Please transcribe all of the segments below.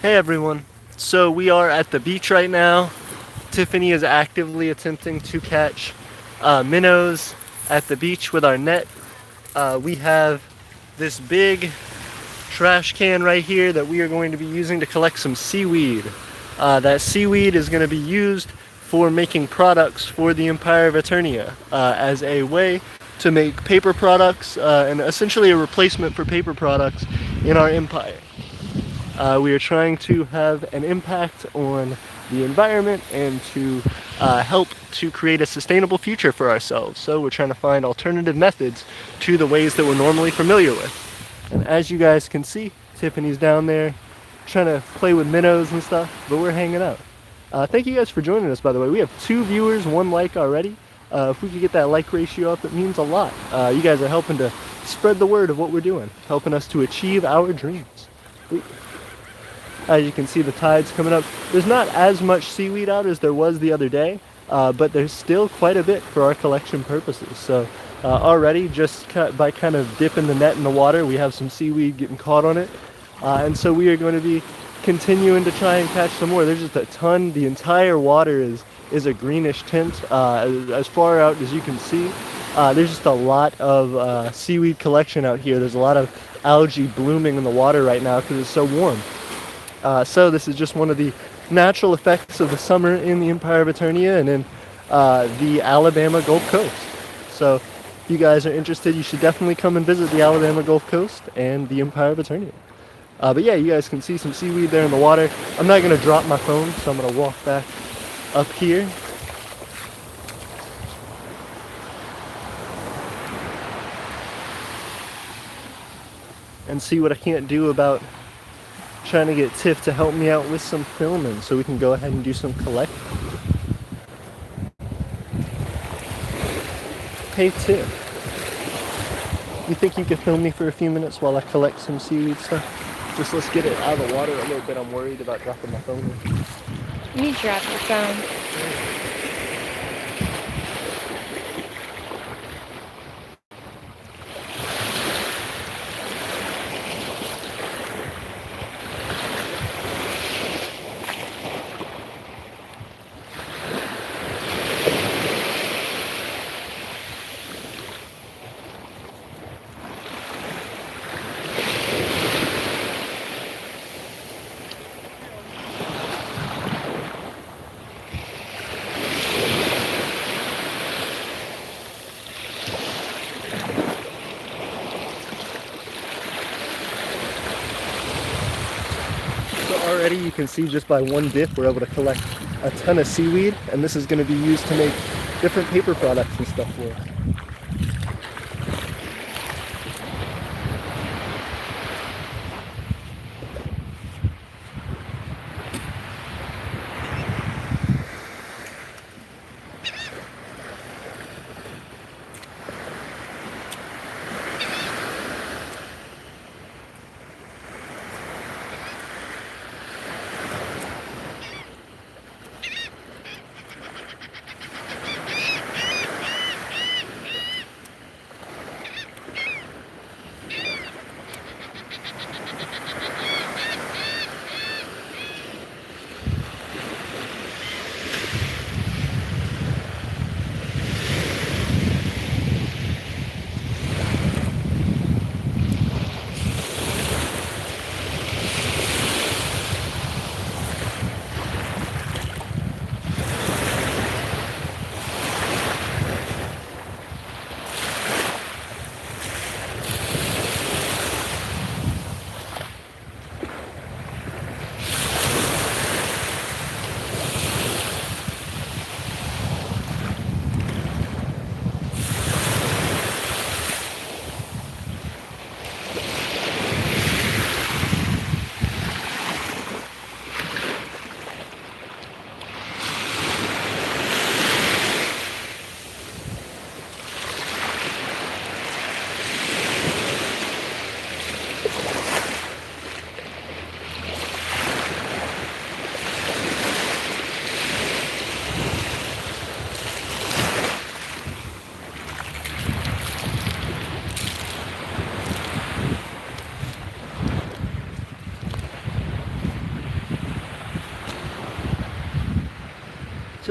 Hey everyone. So we are at the beach right now. Tiffany is actively attempting to catch minnows at the beach with our net. We have this big trash can right here that we are going to be using to collect some seaweed. That seaweed is going to be used for making products for the Empire of Aeternia as a way to make paper products and essentially a replacement for paper products in our empire. We are trying to have an impact on the environment and to help to create a sustainable future for ourselves. So we're trying to find alternative methods to the ways that we're normally familiar with. And as you guys can see, Tiffany's down there trying to play with minnows and stuff, but we're hanging out. Thank you guys for joining us, by the way. We have 2 viewers, 1 like already. If we could get that like ratio up, it means a lot. You guys are helping to spread the word of what we're doing, helping us to achieve our dreams. As you can see, the tide's coming up. There's not as much seaweed out as there was the other day, but there's still quite a bit for our collection purposes. So already, just by kind of dipping the net in the water, we have some seaweed getting caught on it. And so we are going to be continuing to try and catch some more. There's just a ton. The entire water is a greenish tint. As far out as you can see, there's just a lot of seaweed collection out here. There's a lot of algae blooming in the water right now because it's so warm. So this is just one of the natural effects of the summer in the Empire of Aeternia and in the Alabama Gulf Coast. So if you guys are interested, you should definitely come and visit the Alabama Gulf Coast and the Empire of Aeternia. But yeah, you guys can see some seaweed there in the water. I'm not going to drop my phone, so I'm going to walk back up here. And see what I can't do about trying to get Tiff to help me out with some filming so we can go ahead and do some collecting. Hey Tiff, you think you could film me for a few minutes while I collect some seaweed stuff? Just let's get it out of the water a little bit. I'm worried about dropping my phone. You drop your phone. Already you can see just by one dip we're able to collect a ton of seaweed, and this is going to be used to make different paper products and stuff for us.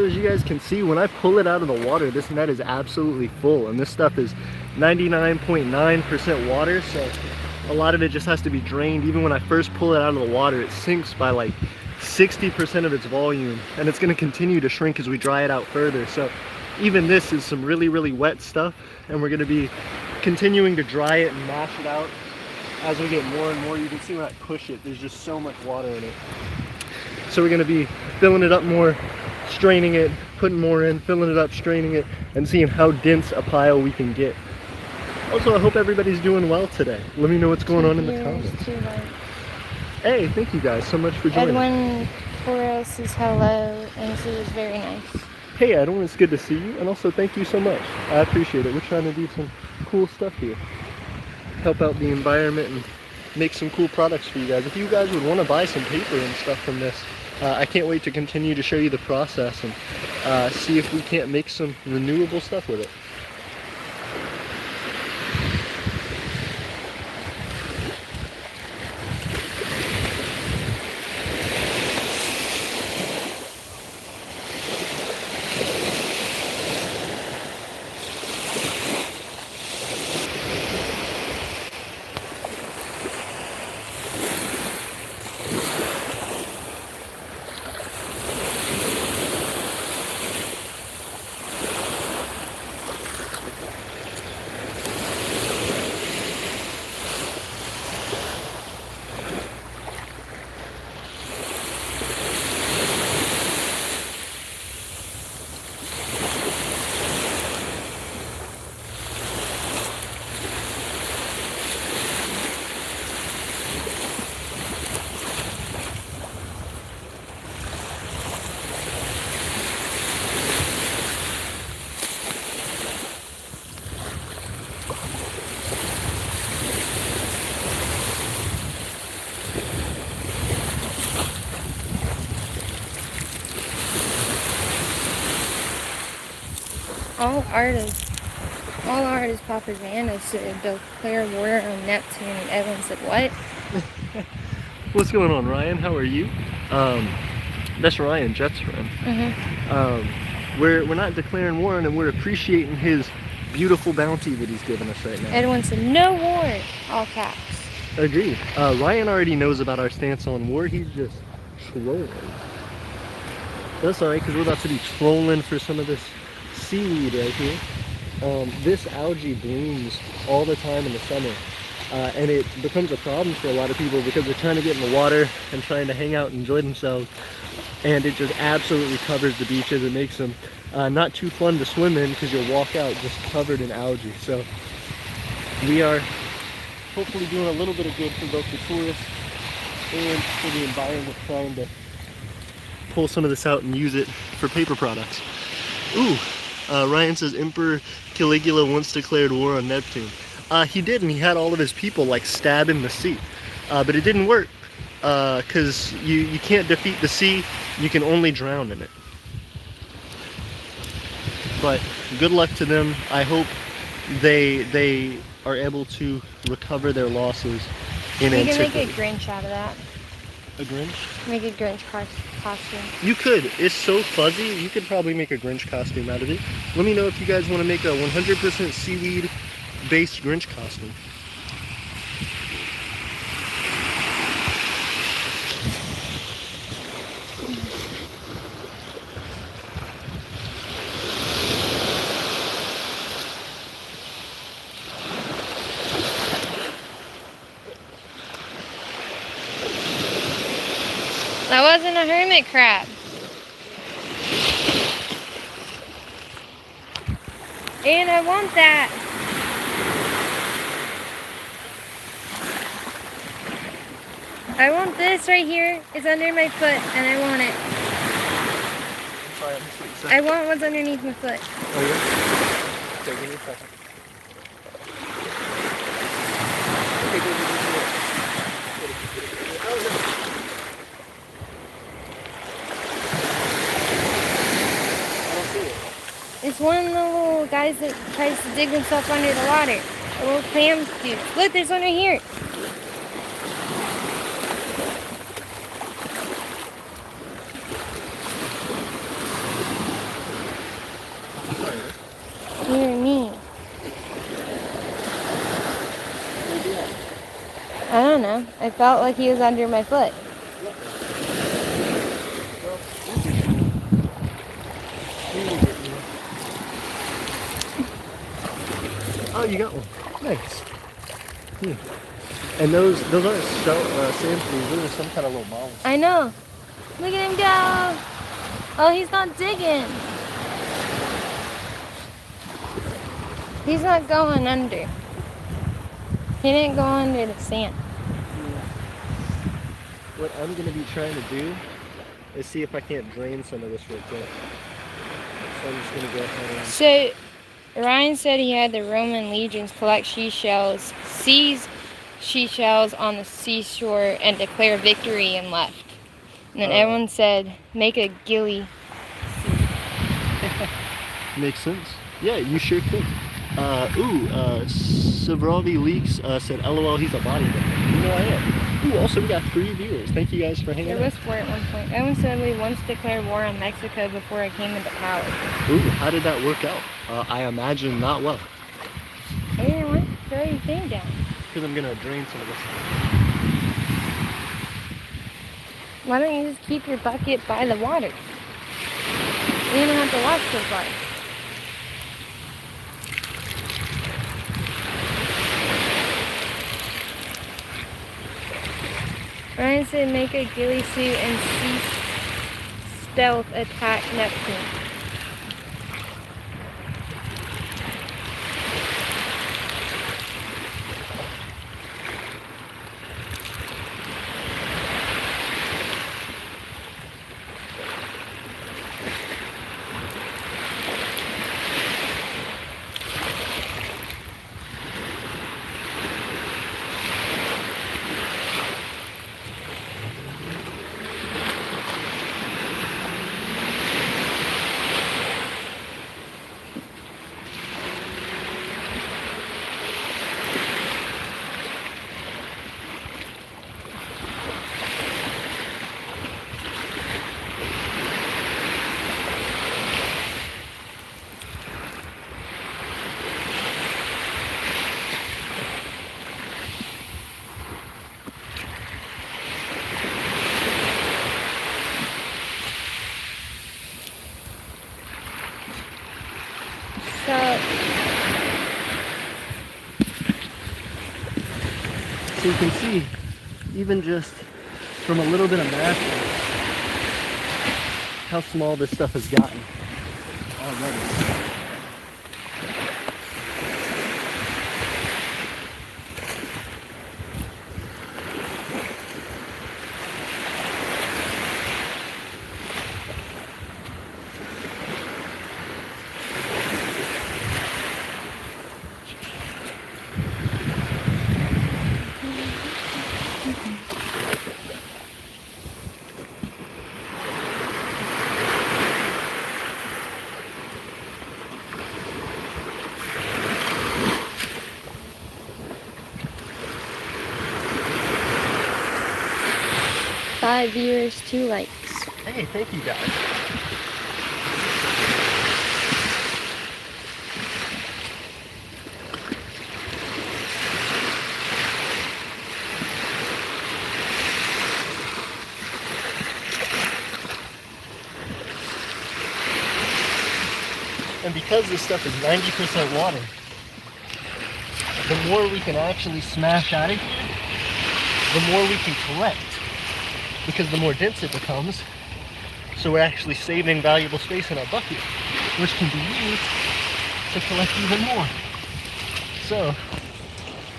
as you guys can see, when I pull it out of the water, this net is absolutely full, and this stuff is 99.9% water, so a lot of it just has to be drained. Even when I first pull it out of the water, it sinks by like 60% of its volume, and it's going to continue to shrink as we dry it out further. So even this is some really, really wet stuff, and we're going to be continuing to dry it and mash it out as we get more and more. You can see when I push it, there's just so much water in it. So we're going to be filling it up more, straining it, putting more in, filling it up, straining it, and seeing how dense a pile we can get. Also, I hope everybody's doing well today. Let me know what's going on in the comments. Hey, thank you guys so much for joining. Edwin Torres says hello, and he was very nice. Hey Edwin, it's good to see you, and also thank you so much. I appreciate it. We're trying to do some cool stuff here. Help out the environment and make some cool products for you guys. If you guys would want to buy some paper and stuff from this, I can't wait to continue to show you the process and see if we can't make some renewable stuff with it. All artists propaganda said declare war on Neptune, and Edwin said what? What's going on, Ryan? How are you? That's Ryan, Jet's friend. We're not declaring war on him, we're appreciating his beautiful bounty that he's given us right now. Edwin said no war, all caps. Agreed. Ryan already knows about our stance on war, he's just trolling. That's alright, because we're about to be trolling for some of this seaweed right here. This algae blooms all the time in the summer, and it becomes a problem for a lot of people because they're trying to get in the water and trying to hang out and enjoy themselves, and it just absolutely covers the beaches. It makes them not too fun to swim in because you'll walk out just covered in algae. So we are hopefully doing a little bit of good for both the tourists and for the environment, trying to pull some of this out and use it for paper products. Ooh, Ryan says Emperor Caligula once declared war on Neptune. He did, and he had all of his people like stab in the sea, but it didn't work because you can't defeat the sea, you can only drown in it. But good luck to them. I hope they are able to recover their losses in antiquity. We can make a Grinch out of that. A Grinch? Make a Grinch costume. You could. It's so fuzzy, you could probably make a Grinch costume out of it. Let me know if you guys want to make a 100% seaweed based Grinch costume. That wasn't a hermit crab. And I want that. I want this right here. It's under my foot, and I want it. Sorry, I missed what you said. I want what's underneath my foot. Oh yeah? Okay, give me a second. Okay, go. Oh no. It's one of the little guys that tries to dig himself under the water. The little clam dude. Look, there's one right here. I don't know. I felt like he was under my foot. Well, we'll get you one. We will get you one. Oh, you got one. Nice. And those aren't sand fleas. Those are some kind of little mollusks. I know. Look at him go. Oh, he's not digging. He's not going under. He didn't go under the sand. What I'm going to be trying to do is see if I can't drain some of this real quick. So I'm just going to go ahead and... So, Ryan said he had the Roman legions collect seashells, seize seashells on the seashore, and declare victory and left. And then everyone said, make a ghillie. Makes sense. Yeah, you sure could. Savravi Leaks said, LOL, he's a bodybuilder. You know I am. Ooh, also we got 3 viewers. Thank you guys for hanging out. There was 4 at one point. Everyone said we once declared war on Mexico before I came into power. Ooh, how did that work out? I imagine not well. Hey, why don't you throw your thing down? Because I'm going to drain some of this. Why don't you just keep your bucket by the water? You don't have to walk so far. Ryan said make a ghillie suit and cease stealth attack Neptune. So you can see, even just from a little bit of math, how small this stuff has gotten already. Five viewers, 2 likes. Hey, thank you guys. And because this stuff is 90% water, the more we can actually smash out of here, the more we can collect. Because the more dense it becomes, so we're actually saving valuable space in our bucket, which can be used to collect even more. So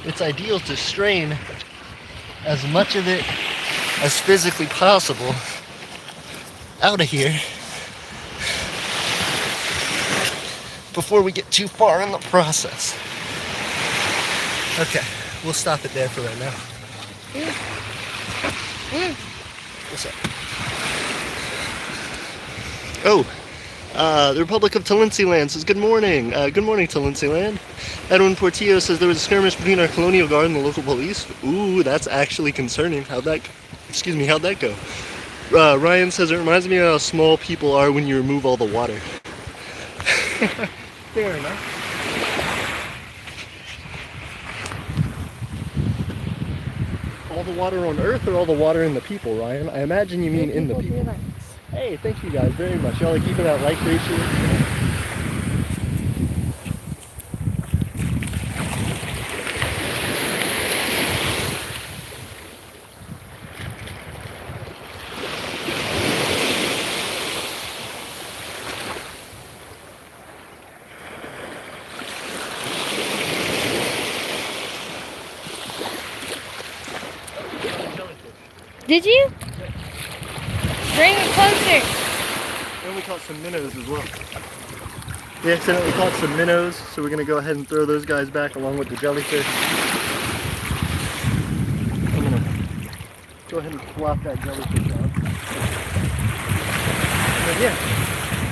it's ideal to strain as much of it as physically possible out of here before we get too far in the process. Okay, we'll stop it there for right now. What's up? Oh, the Republic of Talinsiland says good morning. Good morning, Talinsiland. Edwin Portillo says there was a skirmish between our colonial guard and the local police. Ooh, that's actually concerning. How'd that go? Ryan says it reminds me of how small people are when you remove all the water. Fair enough. the water on Earth or all the water in the people, Ryan? I imagine you mean in the people. Hey, thank you guys very much. Y'all are keeping that like ratio. Did you? Bring it closer. And we caught some minnows as well. We accidentally caught some minnows, so we're going to go ahead and throw those guys back along with the jellyfish. I'm going to go ahead and flop that jellyfish out. And yeah.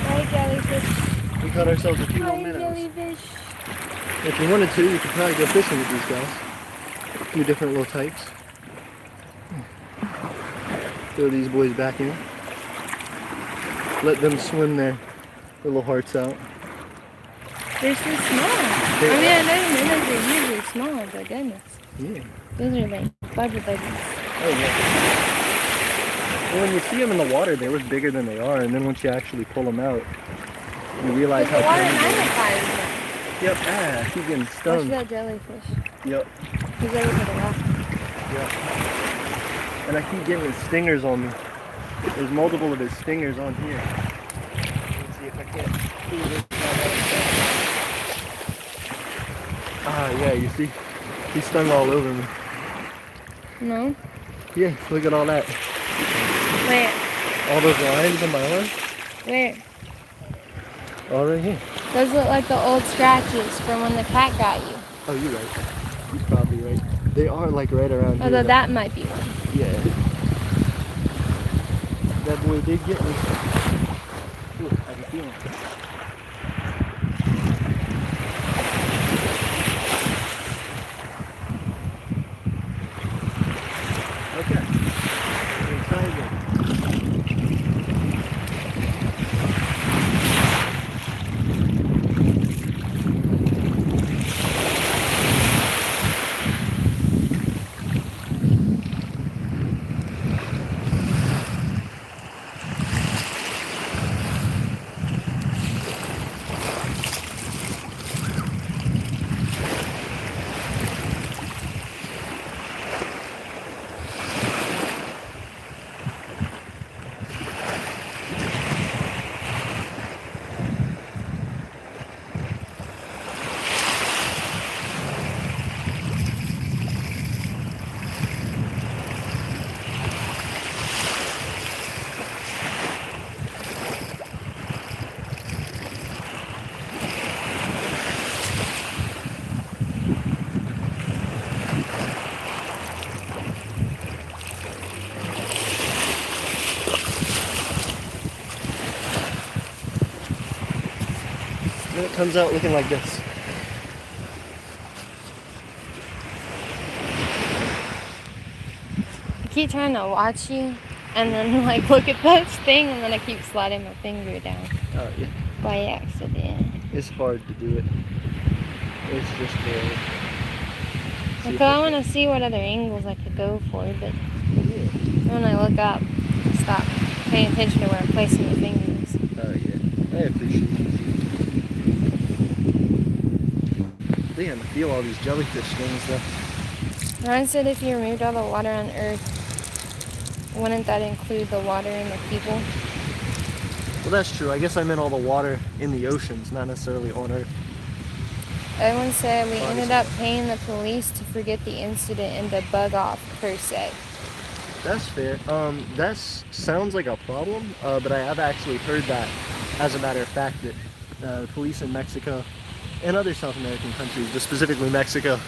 Hi, jellyfish. We caught ourselves a few little minnows. Jellyfish. If you wanted to, you could probably go fishing with these guys. A few different little types. Throw these boys back in. Let them swim their little hearts out. They're so small. I know minnows are usually small, but goodness. Yeah. Those are like budget buddies. Oh yeah. Well, when you see them in the water, they look bigger than they are, and then once you actually pull them out, you realize how tiny they are. magnifies them. Yep. Ah, he's getting Watch stung. that jellyfish. Yep. He's over to the left. Yep. And I keep getting his stingers on me. There's multiple of his stingers on here. Let's see if I can't see this. Ah, yeah, you see? He stung all over me. No? Yeah, look at all that. Where? All those lines in my arm? Where? All right here. Those look like the old scratches from when the cat got you. Oh, you're right. You're probably right. They are like right around here. Although that might be one. Yeah. That boy did get me. Ooh, I can feel him. Okay. We'll try again. And it comes out looking like this. I keep trying to watch you and then like look at this thing and then I keep sliding my finger down Oh yeah. by accident. It's hard to do it. It's just hard. Like, I want to see what other angles I could go for, but Yeah. when I look up, I stop paying attention to where I'm placing the fingers. Oh yeah. I appreciate it. Damn, I feel all these jellyfish stings though. Ryan said if you removed all the water on Earth, wouldn't that include the water in the people? Well, that's true. I guess I meant all the water in the oceans, not necessarily on Earth. Everyone said we ended up paying the police to forget the incident and to bug off, per se. That's fair. That sounds like a problem, but I have actually heard that, as a matter of fact, that the police in Mexico and other South American countries, but specifically Mexico,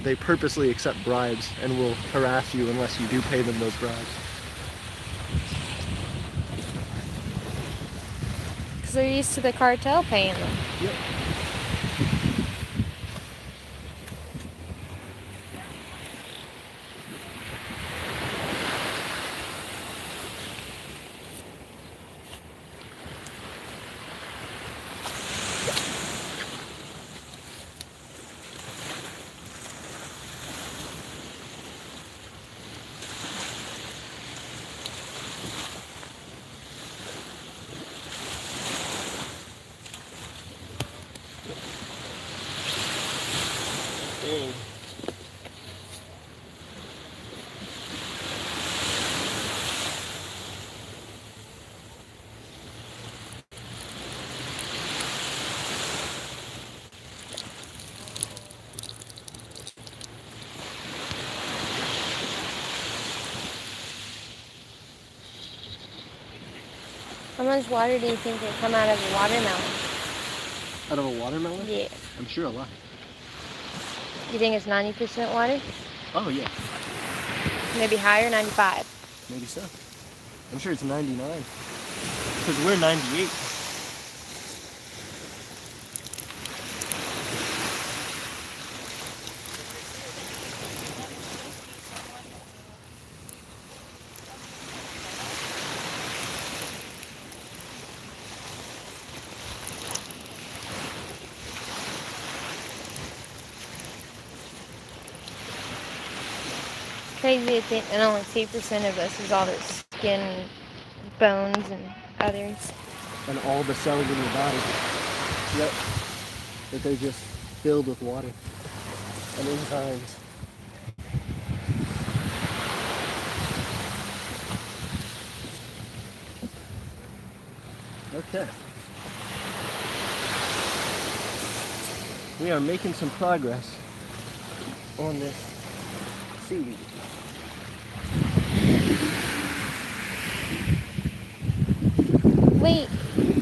they purposely accept bribes and will harass you unless you do pay them those bribes. Because they're used to the cartel paying them. Yep. old. How much water do you think would come out of a watermelon? Out of a watermelon? Yeah. I'm sure a lot. You think it's 90% water? Oh yeah, Maybe higher, 95. maybe so. I'm sure it's 99. Because we're 98. Crazy to think that only 2% of us is all this skin, bones, and others. And all the cells in your body. Yep. That they're just filled with water and enzymes. Okay. We are making some progress on this seaweed. Wait. Can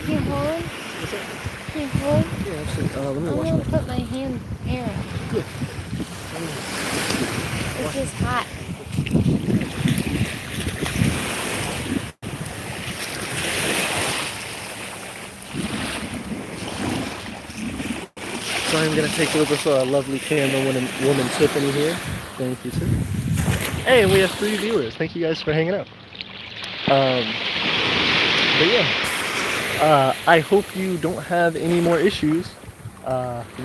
you hold? What's that? Can you hold? Yeah, absolutely. Let me I'm wash gonna my put my hand here. Good. It's just hot. So I'm going to take over for our lovely camera woman Tiffany here. Thank you, Tiffany. Hey, and we have 3 viewers. Thank you guys for hanging out. But yeah, I hope you don't have any more issues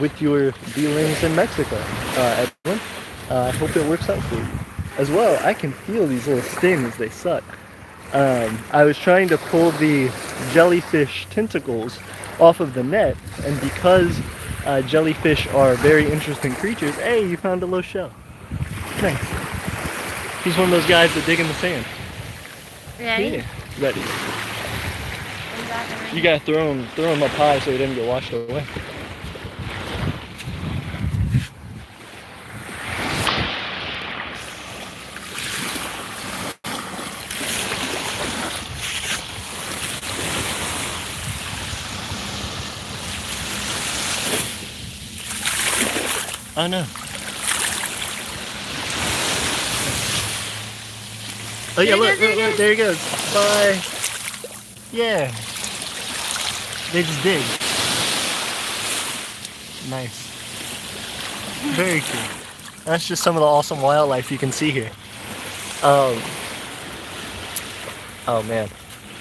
with your dealings in Mexico, everyone. I hope it works out for you. As well, I can feel these little stings. They suck. I was trying to pull the jellyfish tentacles off of the net, and because jellyfish are very interesting creatures. Hey, you found a little shell. Nice. He's one of those guys that dig in the sand. Ready? Yeah, ready. You gotta throw him up high so he doesn't get washed away. Oh no. Oh yeah, look, there he goes. Bye. Yeah. They just dig. Nice. Very cool. That's just some of the awesome wildlife you can see here. Oh man.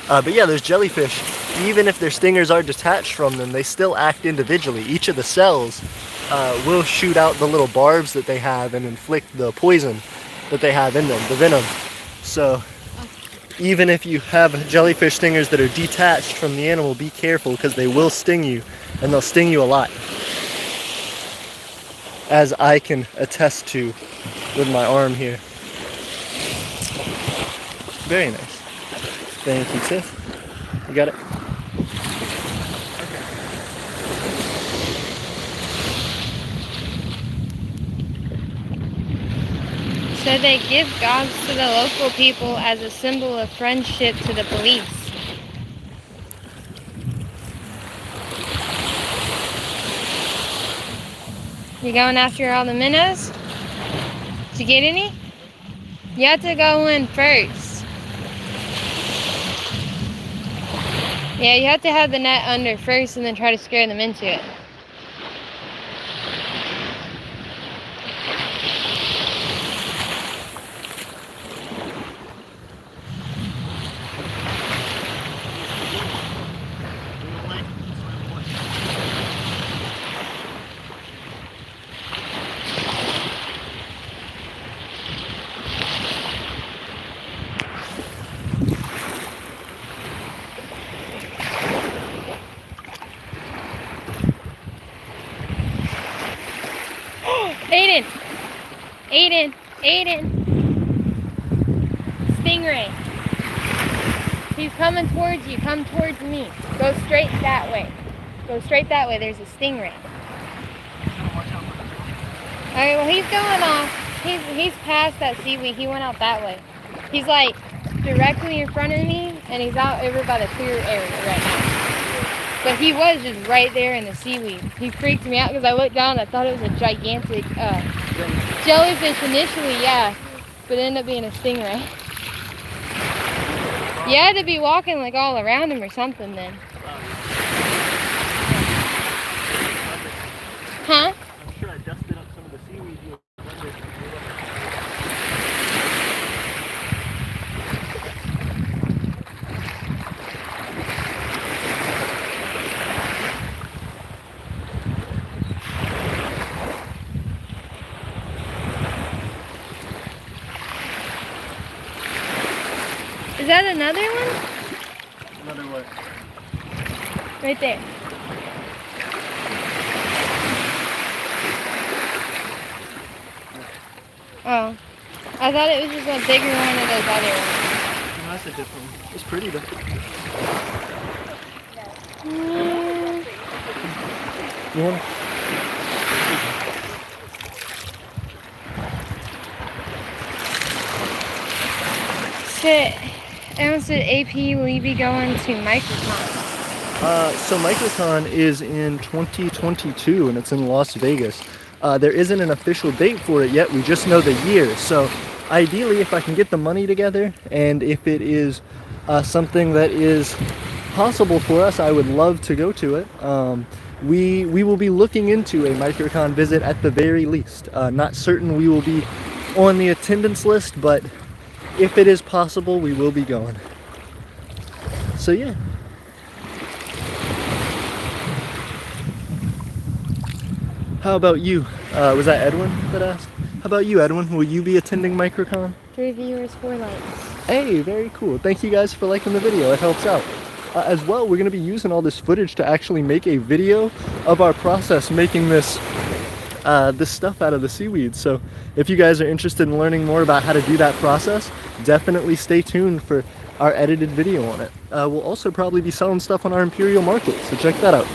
But yeah, there's jellyfish. Even if their stingers are detached from them, they still act individually. Each of the cells will shoot out the little barbs that they have and inflict the poison that they have in them, the venom. So even if you have jellyfish stingers that are detached from the animal, be careful because they will sting you, and they'll sting you a lot. As I can attest to with my arm here. Very nice. Thank you, Tiff. You got it? So they give dogs to the local people as a symbol of friendship to the police. You going after all the minnows? Did you get any? You have to go in first. Yeah, you have to have the net under first and then try to scare them into it. Aiden! Aiden! Aiden! Stingray. He's coming towards you. Come towards me. Go straight that way. Go straight that way. There's a stingray. Alright, well he's going off. He's past that seaweed. He went out that way. He's like directly in front of me and he's out over by the clear area right now. But he was just right there in the seaweed. He freaked me out because I looked down and I thought it was a gigantic jellyfish initially, yeah. But it ended up being a stingray. You had to be walking like all around him or something then. Huh? I'm sure I dusted up some of the seaweed you were under. Is that another one? Another what? Right there. Oh. I thought it was just a bigger one of those other ones. No, that's a different one. It's pretty though. You want? Shit. Everyone said AP, will you be going to Microcon? So Microcon is in 2022 and it's in Las Vegas. There isn't an official date for it yet, we just know the year. So ideally if I can get the money together and if it is something that is possible for us, I would love to go to it. We will be looking into a Microcon visit at the very least. Not certain we will be on the attendance list, but if it is possible, we will be going. So yeah. How about you? Was that Edwin that asked? How about you, Edwin? Will you be attending Microcon? 3 viewers, 4 likes. Hey, very cool. Thank you guys for liking the video. It helps out. As well, we're going to be using all this footage to actually make a video of our process making this this stuff out of the seaweed. So if you guys are interested in learning more about how to do that process, definitely stay tuned for our edited video on it. We'll also probably be selling stuff on our Imperial Market, so check that out.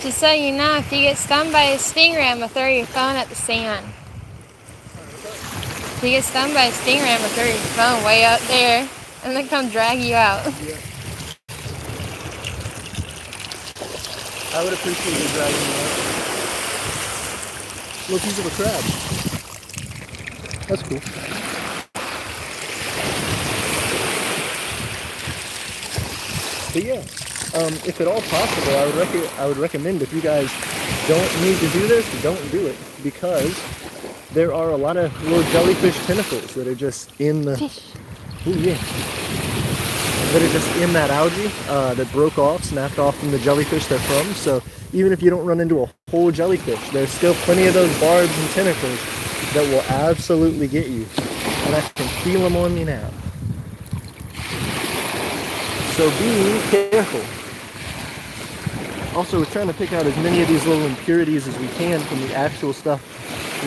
Just so you know, if you get stung by a stingray, I'm going to throw your phone at the sand. If you get stung by a stingray, I'm going to throw your phone way up there and then come drag you out. Yeah. I would appreciate you dragging me out. Little piece of a crab. That's cool. But yeah. If at all possible, I would recommend, if you guys don't need to do this, don't do it, because there are a lot of little jellyfish tentacles that are just in the, ooh, yeah, that are just in that algae that broke off, snapped off from the jellyfish they're from. So even if you don't run into a whole jellyfish, there's still plenty of those barbs and tentacles that will absolutely get you, and I can feel them on me now. So be careful. Also, we're trying to pick out as many of these little impurities as we can from the actual stuff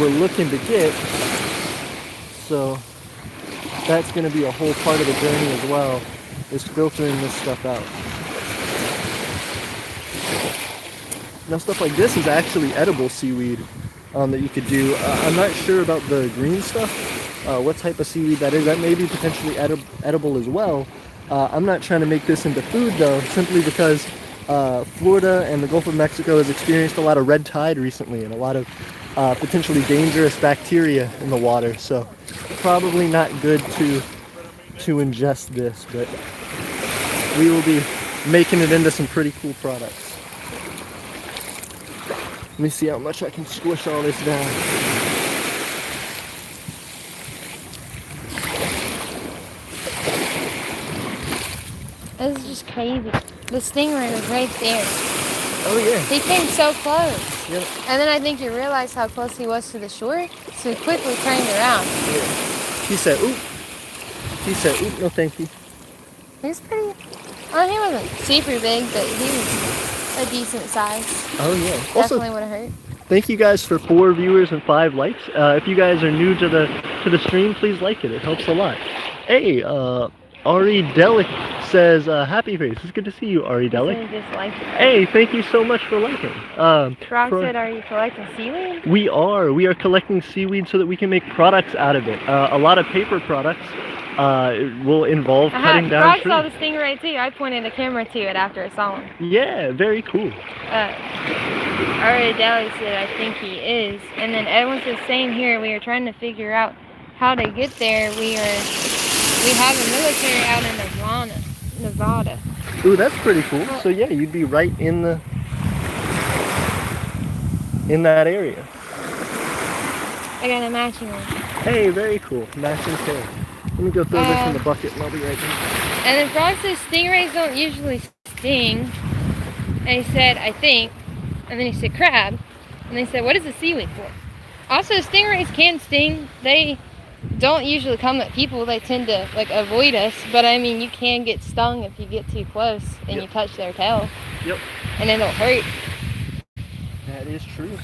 we're looking to get. So that's going to be a whole part of the journey as well, is filtering this stuff out. Now stuff like this is actually edible seaweed that you could do. I'm not sure about the green stuff, what type of seaweed that is. That may be potentially edible as well. I'm not trying to make this into food though, simply because Florida and the Gulf of Mexico has experienced a lot of red tide recently and a lot of potentially dangerous bacteria in the water. So probably not good to ingest this, but we will be making it into some pretty cool products. Let me see how much I can squish all this down. This is just crazy. The stingray was right there. Oh yeah. He came so close. Yep. And then I think he realized how close he was to the shore, so he quickly turned around. Yeah. He said, "Oop." He said, "Oop, no thank you." He's pretty. Well, he wasn't super big, but he was a decent size. Oh yeah. Definitely would have hurt. Thank you guys for 4 viewers and 5 likes. If you guys are new to the stream, please like it. It helps a lot. Hey, Ari Delic says, happy face. It's good to see you, Ari Delic. Hey, thank you so much for liking. Frog said, are you collecting seaweed? We are. We are collecting seaweed so that we can make products out of it. A lot of paper products will involve cutting down trees. Frog saw the stingray too. I pointed the camera to it after I saw him. Yeah, very cool. Ari Deli said, I think he is. And then Edwin says, same here. We are trying to figure out how to get there. We have a military out in Nevada. Ooh, that's pretty cool. So yeah, you'd be right in that area. I got a matching one. Hey, very cool. Matching tail. Let me go throw this in the bucket and I'll be right back. And then Frog says stingrays don't usually sting. And he said, I think. And then he said crab. And they said, what is the seaweed for? Also, stingrays can sting. They don't usually come at people. They tend to avoid us. But I mean, you can get stung if you get too close and you touch their tail. Yep. And then it'll hurt. That is true.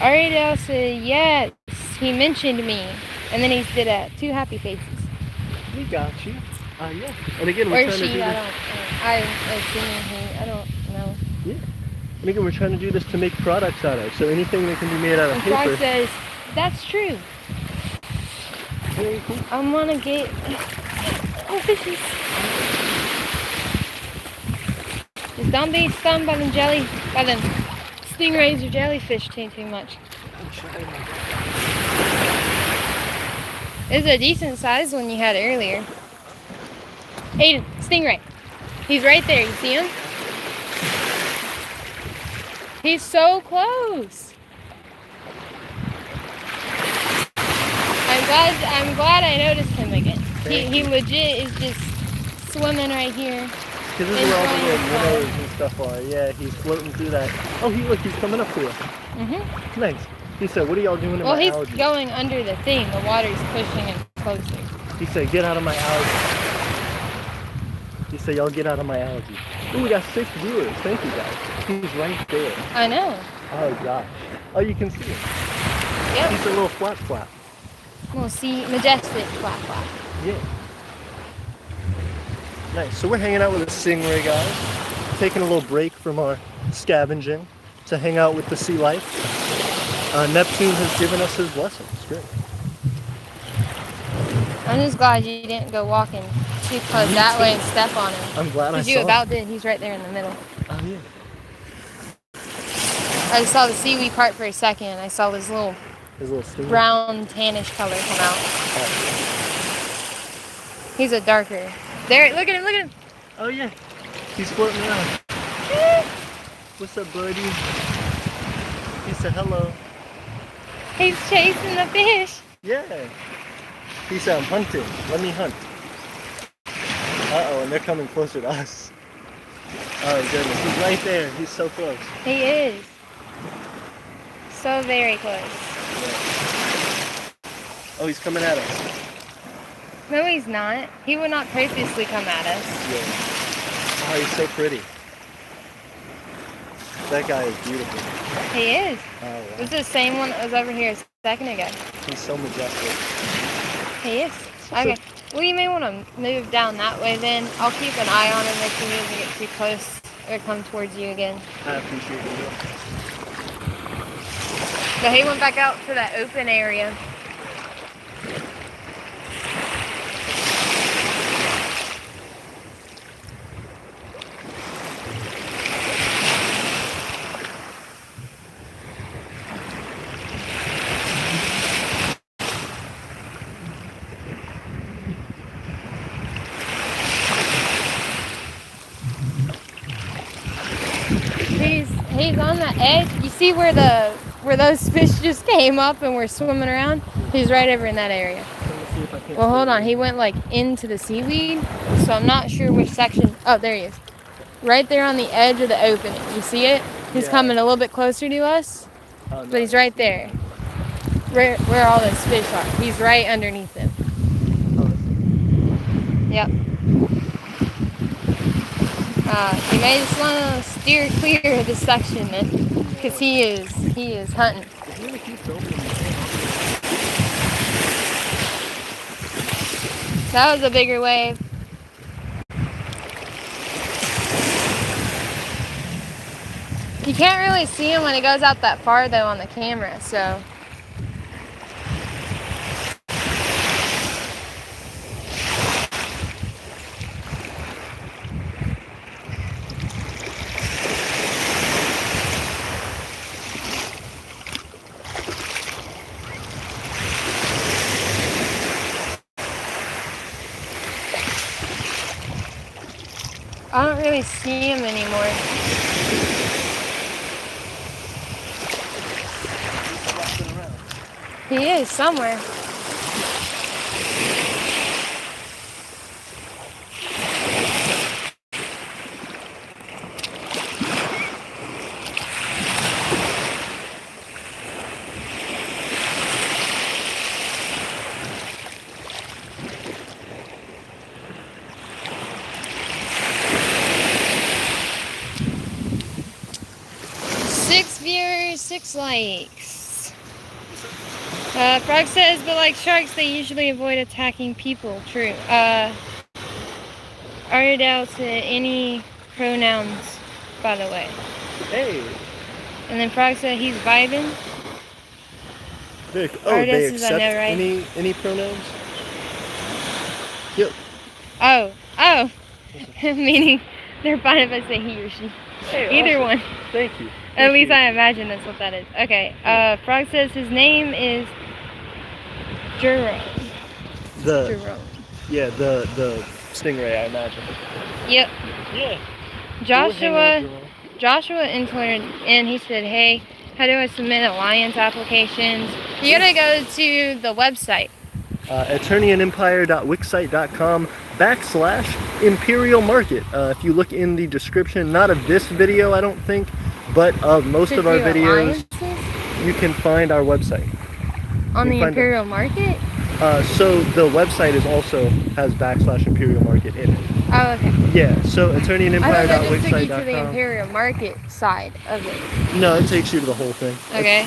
Ariel said, yes, he mentioned me. And then he did 2 happy faces. We got you. Yeah. And again, we're trying to do this. I don't know. Yeah. And again, we're trying to do this to make products out of. So anything that can be made out of paper. Frog says, that's true. Very cool. I'm gonna get fishes. Just don't be stung by them stingrays or jellyfish too much. I'm trying. It's a decent size one you had earlier. Aiden, stingray. He's right there. You see him? He's so close. I'm glad I noticed him again. He legit is just swimming right here. Because this is where all the little minnows and stuff are. Yeah, he's floating through that. Oh, look, he's coming up to us. Mm-hmm. Nice. He said, what are y'all doing in my algae? Well, he's going under the thing. The water's pushing him closer. He said, get out of my algae. He said, y'all get out of my algae. Ooh, we got 6 viewers. Thank you, guys. He's right there. I know. Oh, gosh. Oh, you can see him. Yep. He's a little flap. We'll see majestic flap. Yeah. Nice. So we're hanging out with the stingray guys. Taking a little break from our scavenging to hang out with the sea life. Neptune has given us his blessing. It's great. I'm just glad you didn't go walking too close that way and step on him. I'm glad I saw him. Because you about did. He's right there in the middle. Oh, yeah. I just saw the seaweed part for a second. And I saw this little brown tannish color come out. Oh. He's a darker. There, look at him. Oh, yeah. He's floating around. What's up, buddy? He said hello. He's chasing the fish. Yeah. He said, I'm hunting. Let me hunt. Uh-oh, and they're coming closer to us. Oh, goodness. He's right there. He's so close. He is. So very close. Yeah. Oh, he's coming at us. No, he's not. He would not purposely come at us. Yeah. Oh, he's so pretty. That guy is beautiful. He is. Oh, wow. This is the same one that was over here a second ago. He's so majestic. He is. Okay. Well, you may want to move down that way then. I'll keep an eye on him if he doesn't get too close. or come towards you again. I appreciate you. So he went back out to that open area. He's on the edge. You see where those fish just came up and were swimming around? He's right over in that area. Well, hold on. He went like into the seaweed, so I'm not sure which section. Oh, there he is. Right there on the edge of the opening. You see it? He's coming a little bit closer to us, but he's right there. Where all those fish are. He's right underneath them. Yep. You may just want to steer clear of this section, man, because he is hunting. That was a bigger wave. You can't really see him when he goes out that far, though, on the camera, so. I don't really see him anymore. He is somewhere. Viewers, 6 likes. Frog says, but like sharks, they usually avoid attacking people. True. Ardell said, any pronouns, by the way. Hey. And then Frog said he's vibing. They Ardell accept I know, right? any pronouns? Yep. Oh. Meaning they're fine if I say he or she. Hey, either awesome. one. Thank you. At least I imagine that's what that is. Okay. Frog says his name is Jerome. Jerome. Yeah, the stingray, I imagine. Yep. Yeah. Joshua entered and he said, hey, how do I submit alliance applications? You gotta go to the website. Aeternianempire.wixsite.com/Imperial Market. If you look in the description, not of this video, I don't think, but of most of our videos, you can find our website. On the Imperial Market? So the website also has /Imperial Market in it. Oh, okay. Yeah, so Aeternianempire.wixsite.com. I thought that just took you to the Imperial Market side of it. No, it takes you to the whole thing. Okay.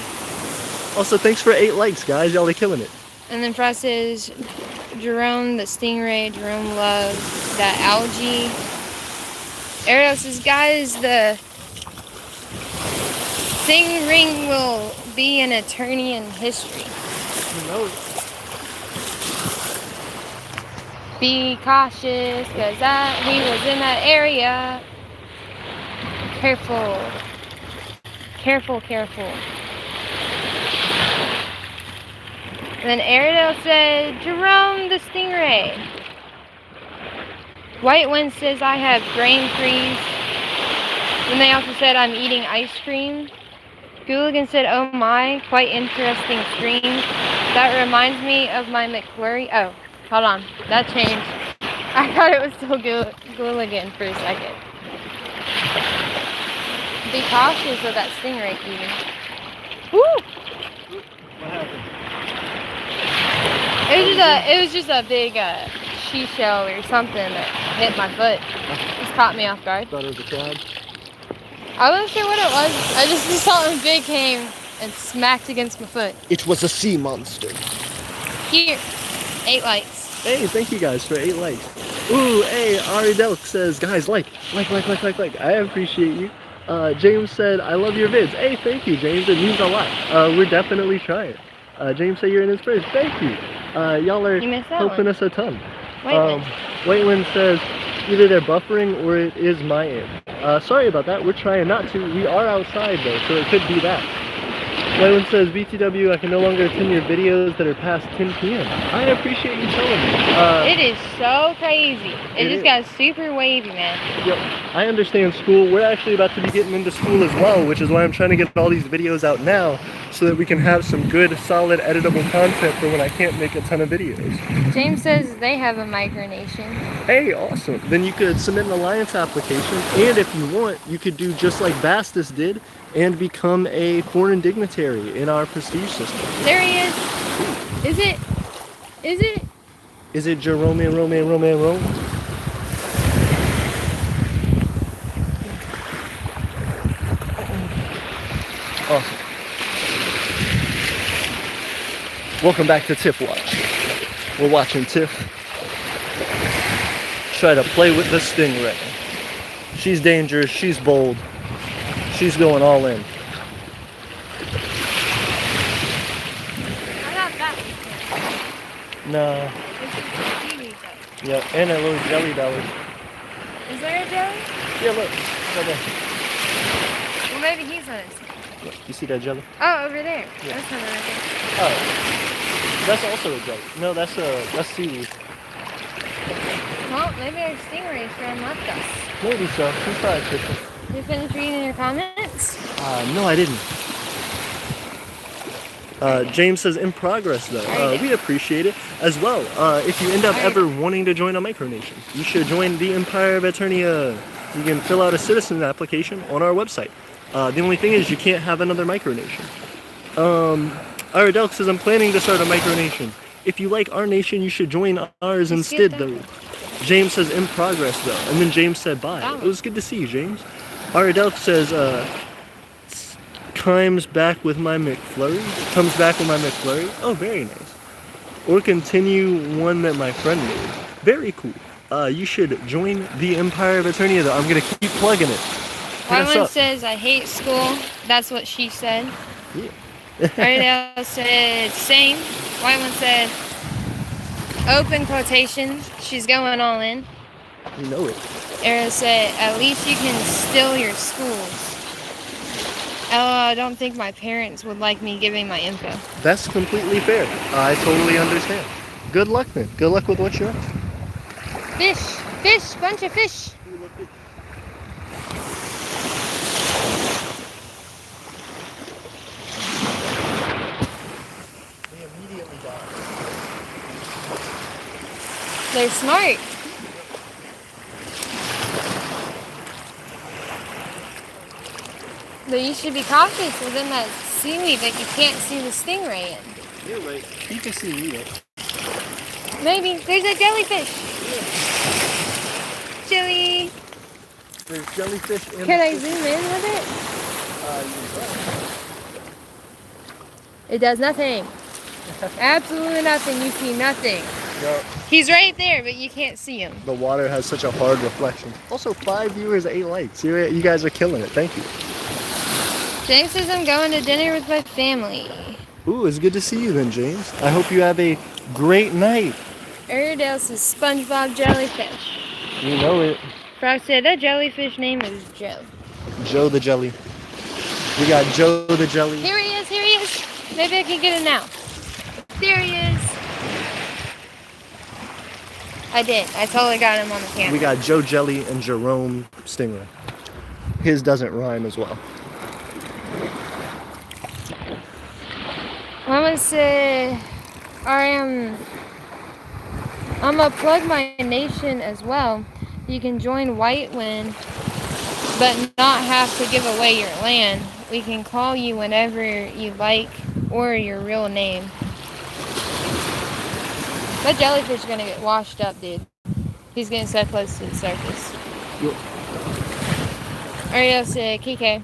Also, thanks for 8 likes, guys. Y'all are killing it. And then Frost says, Jerome the stingray, Jerome loves that algae. Ariel says, guys, the sting ring will be an Aeternian history. Who knows? Be cautious, because he was in that area. Careful. Careful. And then Airedale said, Jerome the stingray. White Wind says, I have brain freeze. Then they also said, I'm eating ice cream. Gooligan said, oh my, quite interesting stream. That reminds me of my McFlurry. Oh, hold on, that changed. I thought it was still Gooligan for a second. Be cautious of that stingray, Keegan. Woo! What happened? It was just a big seashell or something that hit my foot. Just caught me off guard. Thought it was a crab. I wasn't sure what it was. I just saw something big came and smacked against my foot. It was a sea monster. Here, 8 likes. Hey, thank you guys for 8 likes. Ooh, hey, Ari Delk says, guys, like. I appreciate you. James said, I love your vids. Hey, thank you, James. It means a lot. We're definitely trying. James said you're an inspiration. Thank you. Y'all are You missed that helping one. us a ton. Whiteland. Whiteland says, either they're buffering or it is my end. Sorry about that. We're trying not to. We are outside, though, so it could be that. Whiteland says, BTW, I can no longer attend your videos that are past 10 p.m. I appreciate you telling me. It is so crazy. It just is. got super wavy, man. Yep. I understand school. We're actually about to be getting into school as well, which is why I'm trying to get all these videos out now so that we can have some good, solid, editable content for when I can't make a ton of videos. James says they have a micronation. Hey, awesome. Then you could submit an alliance application, and if you want, you could do just like Bastus did and become a foreign dignitary in our prestige system. There he is. Is it? Is it? Is it Jerome? Awesome. Welcome back to Tiff Watch. We're watching Tiff try to play with the stingray. She's dangerous, she's bold, she's going all in. I got that. No. It's seaweed, though. Yep, and a little jelly belly. Is there a jelly? Yeah, look. Right there. Well, maybe he's on it. Look, you see that jelly? Oh, over there. Yeah. That's not right there. Oh. That's also a jelly. No, that's seaweed. Well, maybe our stingray's friend left us. Maybe so. He's probably fishing. You finished reading your comments? No, I didn't. James says in progress though. We appreciate it as well. If you end up ever wanting to join a micronation, you should join the Empire of Aeternia. You can fill out a citizen application on our website. The only thing is you can't have another micronation. Aradel says I'm planning to start a micronation. If you like our nation, you should join ours instead though. James says in progress though, and then James said bye. It was good to see you, James. Aradel says comes back with my McFlurry. Oh, very nice. Or continue one that my friend made. Very cool. You should join the Empire of Aeternia though. I'm gonna keep plugging it. One says I hate school. That's what she said. Yeah. Aradel said same. White one said open quotations. She's going all in. You know it. Era said at least you can steal your schools. I don't think my parents would like me giving my info. That's completely fair. I totally understand. Good luck then. Good luck with what you're up to. Fish, bunch of fish. They immediately die. They're smart. But you should be cautious within that seaweed that you can't see the stingray in. You're right. You can see me. Maybe. There's a jellyfish. Yeah. Jelly. There's jellyfish in Can I zoom in with it? It does nothing. Absolutely nothing. You see nothing. No. He's right there, but you can't see him. The water has such a hard reflection. Also, 5 viewers, 8 likes. You guys are killing it. Thank you. James says I'm going to dinner with my family. Ooh, it's good to see you then, James. I hope you have a great night. Aradale says SpongeBob jellyfish. You know it. Frog said that jellyfish name is Joe. Joe the Jelly. We got Joe the Jelly. Here he is, here he is. Maybe I can get him now. There he is. I did. I totally got him on the camera. We got Joe Jelly and Jerome Stingray. His doesn't rhyme as well. I'm gonna say I'm gonna plug my nation as well. You can join White Wind, but not have to give away your land. We can call you whenever you like or your real name. That jellyfish is gonna get washed up, dude. He's getting so close to the surface. Yep. Ariel said, Kike,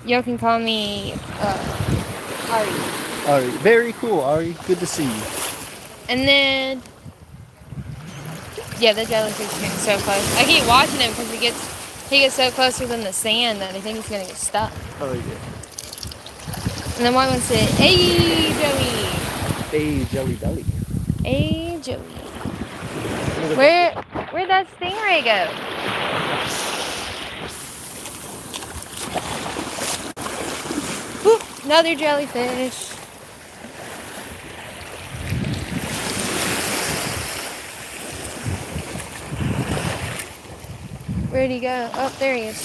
you can call me Ari. Ari, very cool, Ari. Good to see you. And then Yeah, the jellyfish is getting so close. I keep watching him because he gets so closer than the sand that I think he's gonna get stuck. Oh yeah. And then white one said, "Hey, Joey." Hey, Jelly Belly. Hey, Joey. Look at Where'd that stingray go? Whoop, another jellyfish. Where'd he go? Oh, there he is.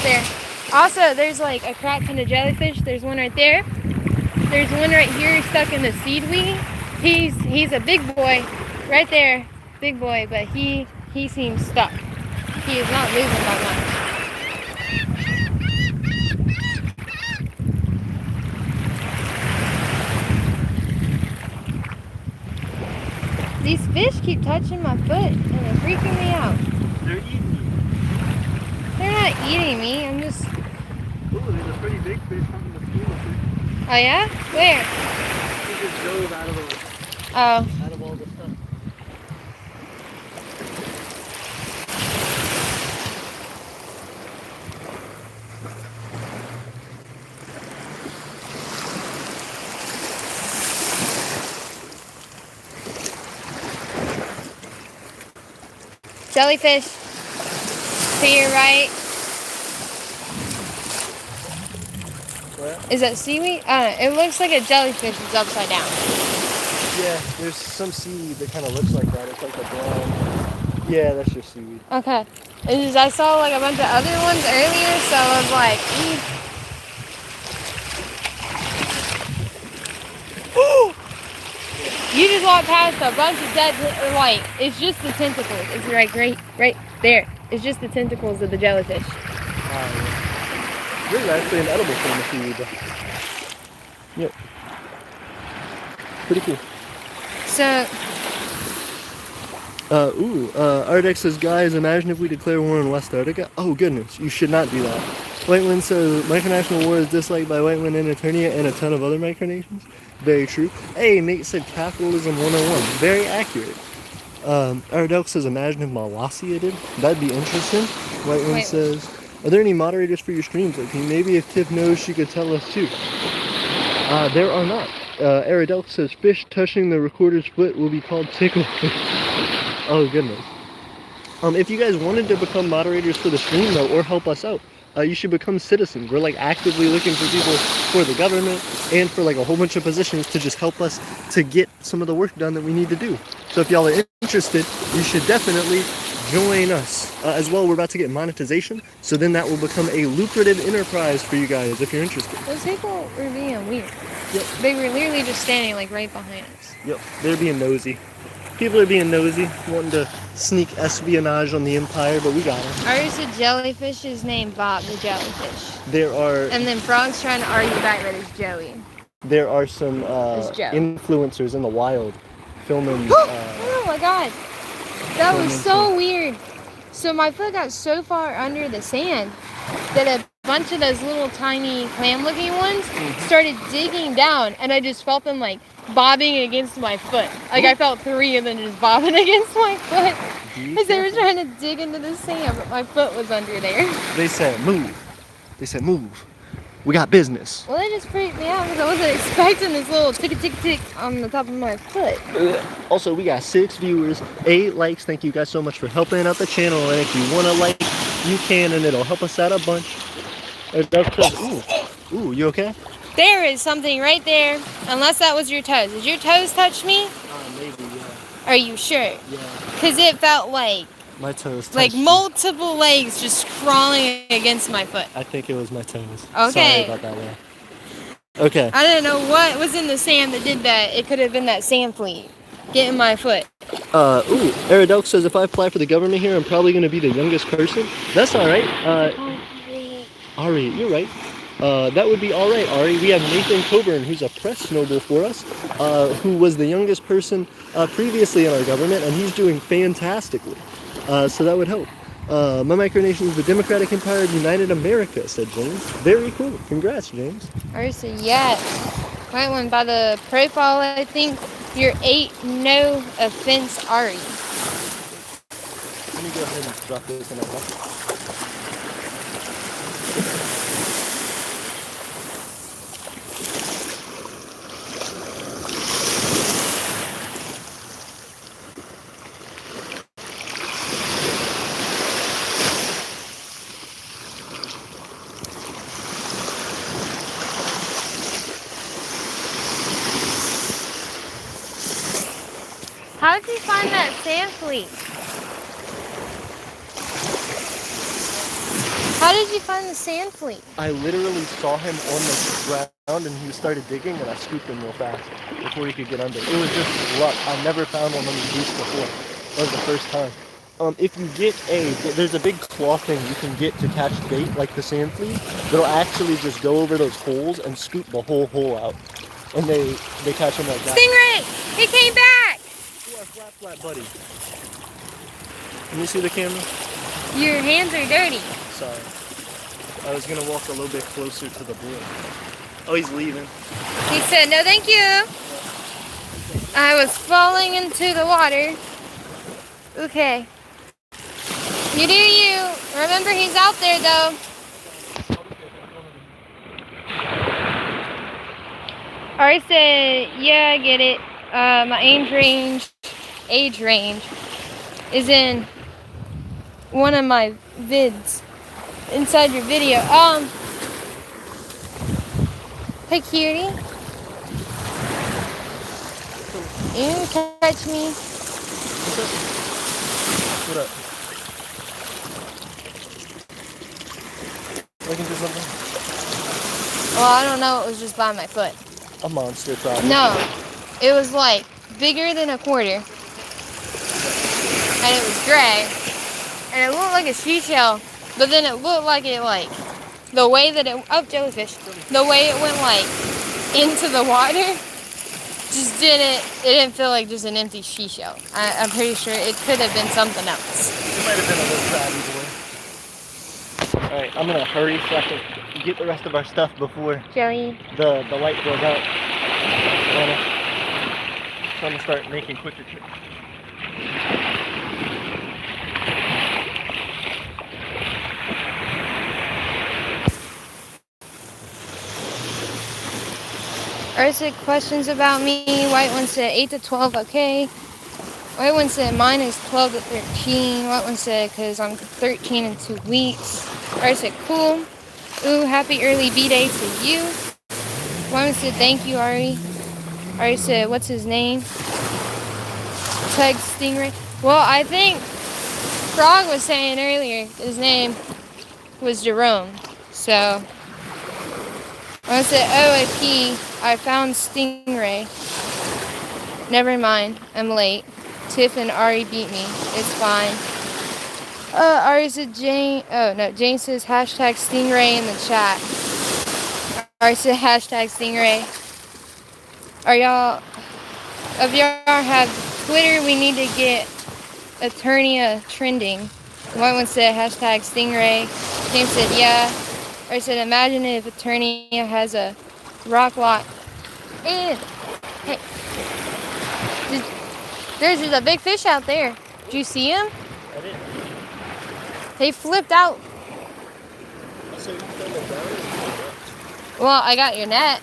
There. Also, there's like a crap ton of jellyfish. There's one right there. There's one right here stuck in the seaweed. He's a big boy, right there, big boy. But he seems stuck. He is not moving by much. These fish keep touching my foot and they're freaking me out. They're eating you. They're not eating me. I'm just. Ooh, there's a pretty big fish out in the pool. Oh yeah? Where? He just dove out of all the stuff. Jellyfish. To your right. What? Is that seaweed? I don't know. It looks like a jellyfish is upside down. Yeah, there's some seaweed that kind of looks like that. It's like a brown. Yeah, that's just seaweed. Okay. I saw like a bunch of other ones earlier, so I was like, You just walked past a bunch of dead, like, it's just the tentacles. It's right there. It's just the tentacles of the jellyfish. Yeah. This is actually an edible form of seaweed. Yep. Pretty cool. So. Ardex says, guys, imagine if we declare war on West Antarctica. Oh, goodness, you should not do that. Whitewind says, micronational war is disliked by Whitewind and Aeternia and a ton of other micronations. Very true. Hey, Nate said capitalism 101. Very accurate. Ardex says, imagine if Malwasia did. That'd be interesting. Whitewind says, are there any moderators for your streams? Like, maybe if Tiff knows, she could tell us too. There are not. Aerodel says, fish touching the recorder's foot will be called tickle. Oh goodness. If you guys wanted to become moderators for the stream though, or help us out, you should become citizens. We're like actively looking for people for the government and for like a whole bunch of positions to just help us to get some of the work done that we need to do. So if y'all are interested, you should definitely join us. As well, we're about to get monetization, so then that will become a lucrative enterprise for you guys if you're interested. Those people were being weird. Yep. They were literally just standing like right behind us. Yep, they're being nosy. People are being nosy, wanting to sneak espionage on the Empire, but we got them. Ours a jellyfish is named Bob the jellyfish. There are... And then Frog's trying to argue back that it's Joey. There are some influencers in the wild filming... oh my god. That was so weird. So my foot got so far under the sand that a bunch of those little tiny clam-looking ones started digging down, and I just felt them like bobbing against my foot. Like I felt 3 of them just bobbing against my foot as they were trying to dig into the sand, but my foot was under there. They said move. They said move. We got business. Well, it just freaked me out because I wasn't expecting this little tick on the top of my foot. Also, we got 6 viewers, 8 likes. Thank you guys so much for helping out the channel. And if you want to like, you can, and it'll help us out a bunch. Ooh, you okay? There is something right there. Unless that was your toes. Did your toes touch me? Maybe, yeah. Are you sure? Yeah. Because it felt like My toes. Like touched you. multiple legs just crawling against my foot. I think it was my toes. Okay. Sorry about that, man. Okay. I didn't know what was in the sand that did that. It could have been that sand flea getting my foot. Aridelk says if I apply for the government here, I'm probably going to be the youngest person. That's all right. Ari, you're right. That would be all right, Ari. We have Nathan Coburn, who's a press noble for us, who was the youngest person previously in our government, and he's doing fantastically. So that would help. My micronation is the Democratic Empire of United America, said James. Very cool. Congrats, James. Ari said yes. White one by the profile, I think. You're 8, no offense, Ari. Let me go ahead and drop this in my bucket. How did you find that sand flea? How did you find the sand flea? I literally saw him on the ground and he started digging and I scooped him real fast before he could get under. It was just luck. I never found one on these beaches before. That was the first time. If you get there's a big claw thing you can get to catch bait like the sand flea that'll actually just go over those holes and scoop the whole hole out. And they catch them like that. Stingray! He came back! Ooh, our flat buddy. Can you see the camera? Your hands are dirty. Sorry. I was gonna walk a little bit closer to the board. Oh, he's leaving. He said, no thank you. I was falling into the water. Okay. You do you. Remember, he's out there, though. Ari said, yeah, I get it. My age range is in one of my vids inside your video. Hey, cutie. You can catch me. What up? Looking for something? Well, I don't know. It was just by my foot. A monster, probably. No, it was like bigger than a quarter, and it was gray, and it looked like a seashell, but then it looked like the way that jellyfish, the way it went like into the water, it didn't feel like just an empty seashell. I'm pretty sure it could have been something else. It might have been a little crabby boy. Alright, I'm gonna hurry so I can get the rest of our stuff before Jelly. the light goes out. So I'm gonna start making quicker trips. Earth said questions about me. White one said 8 to 12, okay. White one said mine is 12 to 13. White one said because I'm 13 in 2 weeks. Earth said cool. Ooh, happy early B-Day to you. White one said thank you, Ari. Ari said what's his name? Tug Stingray. Well, I think Frog was saying earlier his name was Jerome. So I said OAP. I found Stingray. Never mind. I'm late. Tiff and Ari beat me. It's fine. Ari said Jane. Oh no, Jane says hashtag Stingray in the chat. Ari said hashtag Stingray. Are y'all? If y'all have Twitter, we need to get Aeternia trending. One said hashtag Stingray. James said yeah. Ari said imagine if Aeternia has a rock lock. Hey, there's just a big fish out there. Did you see him? I did. He flipped out. So you fell down? Well, I got your net.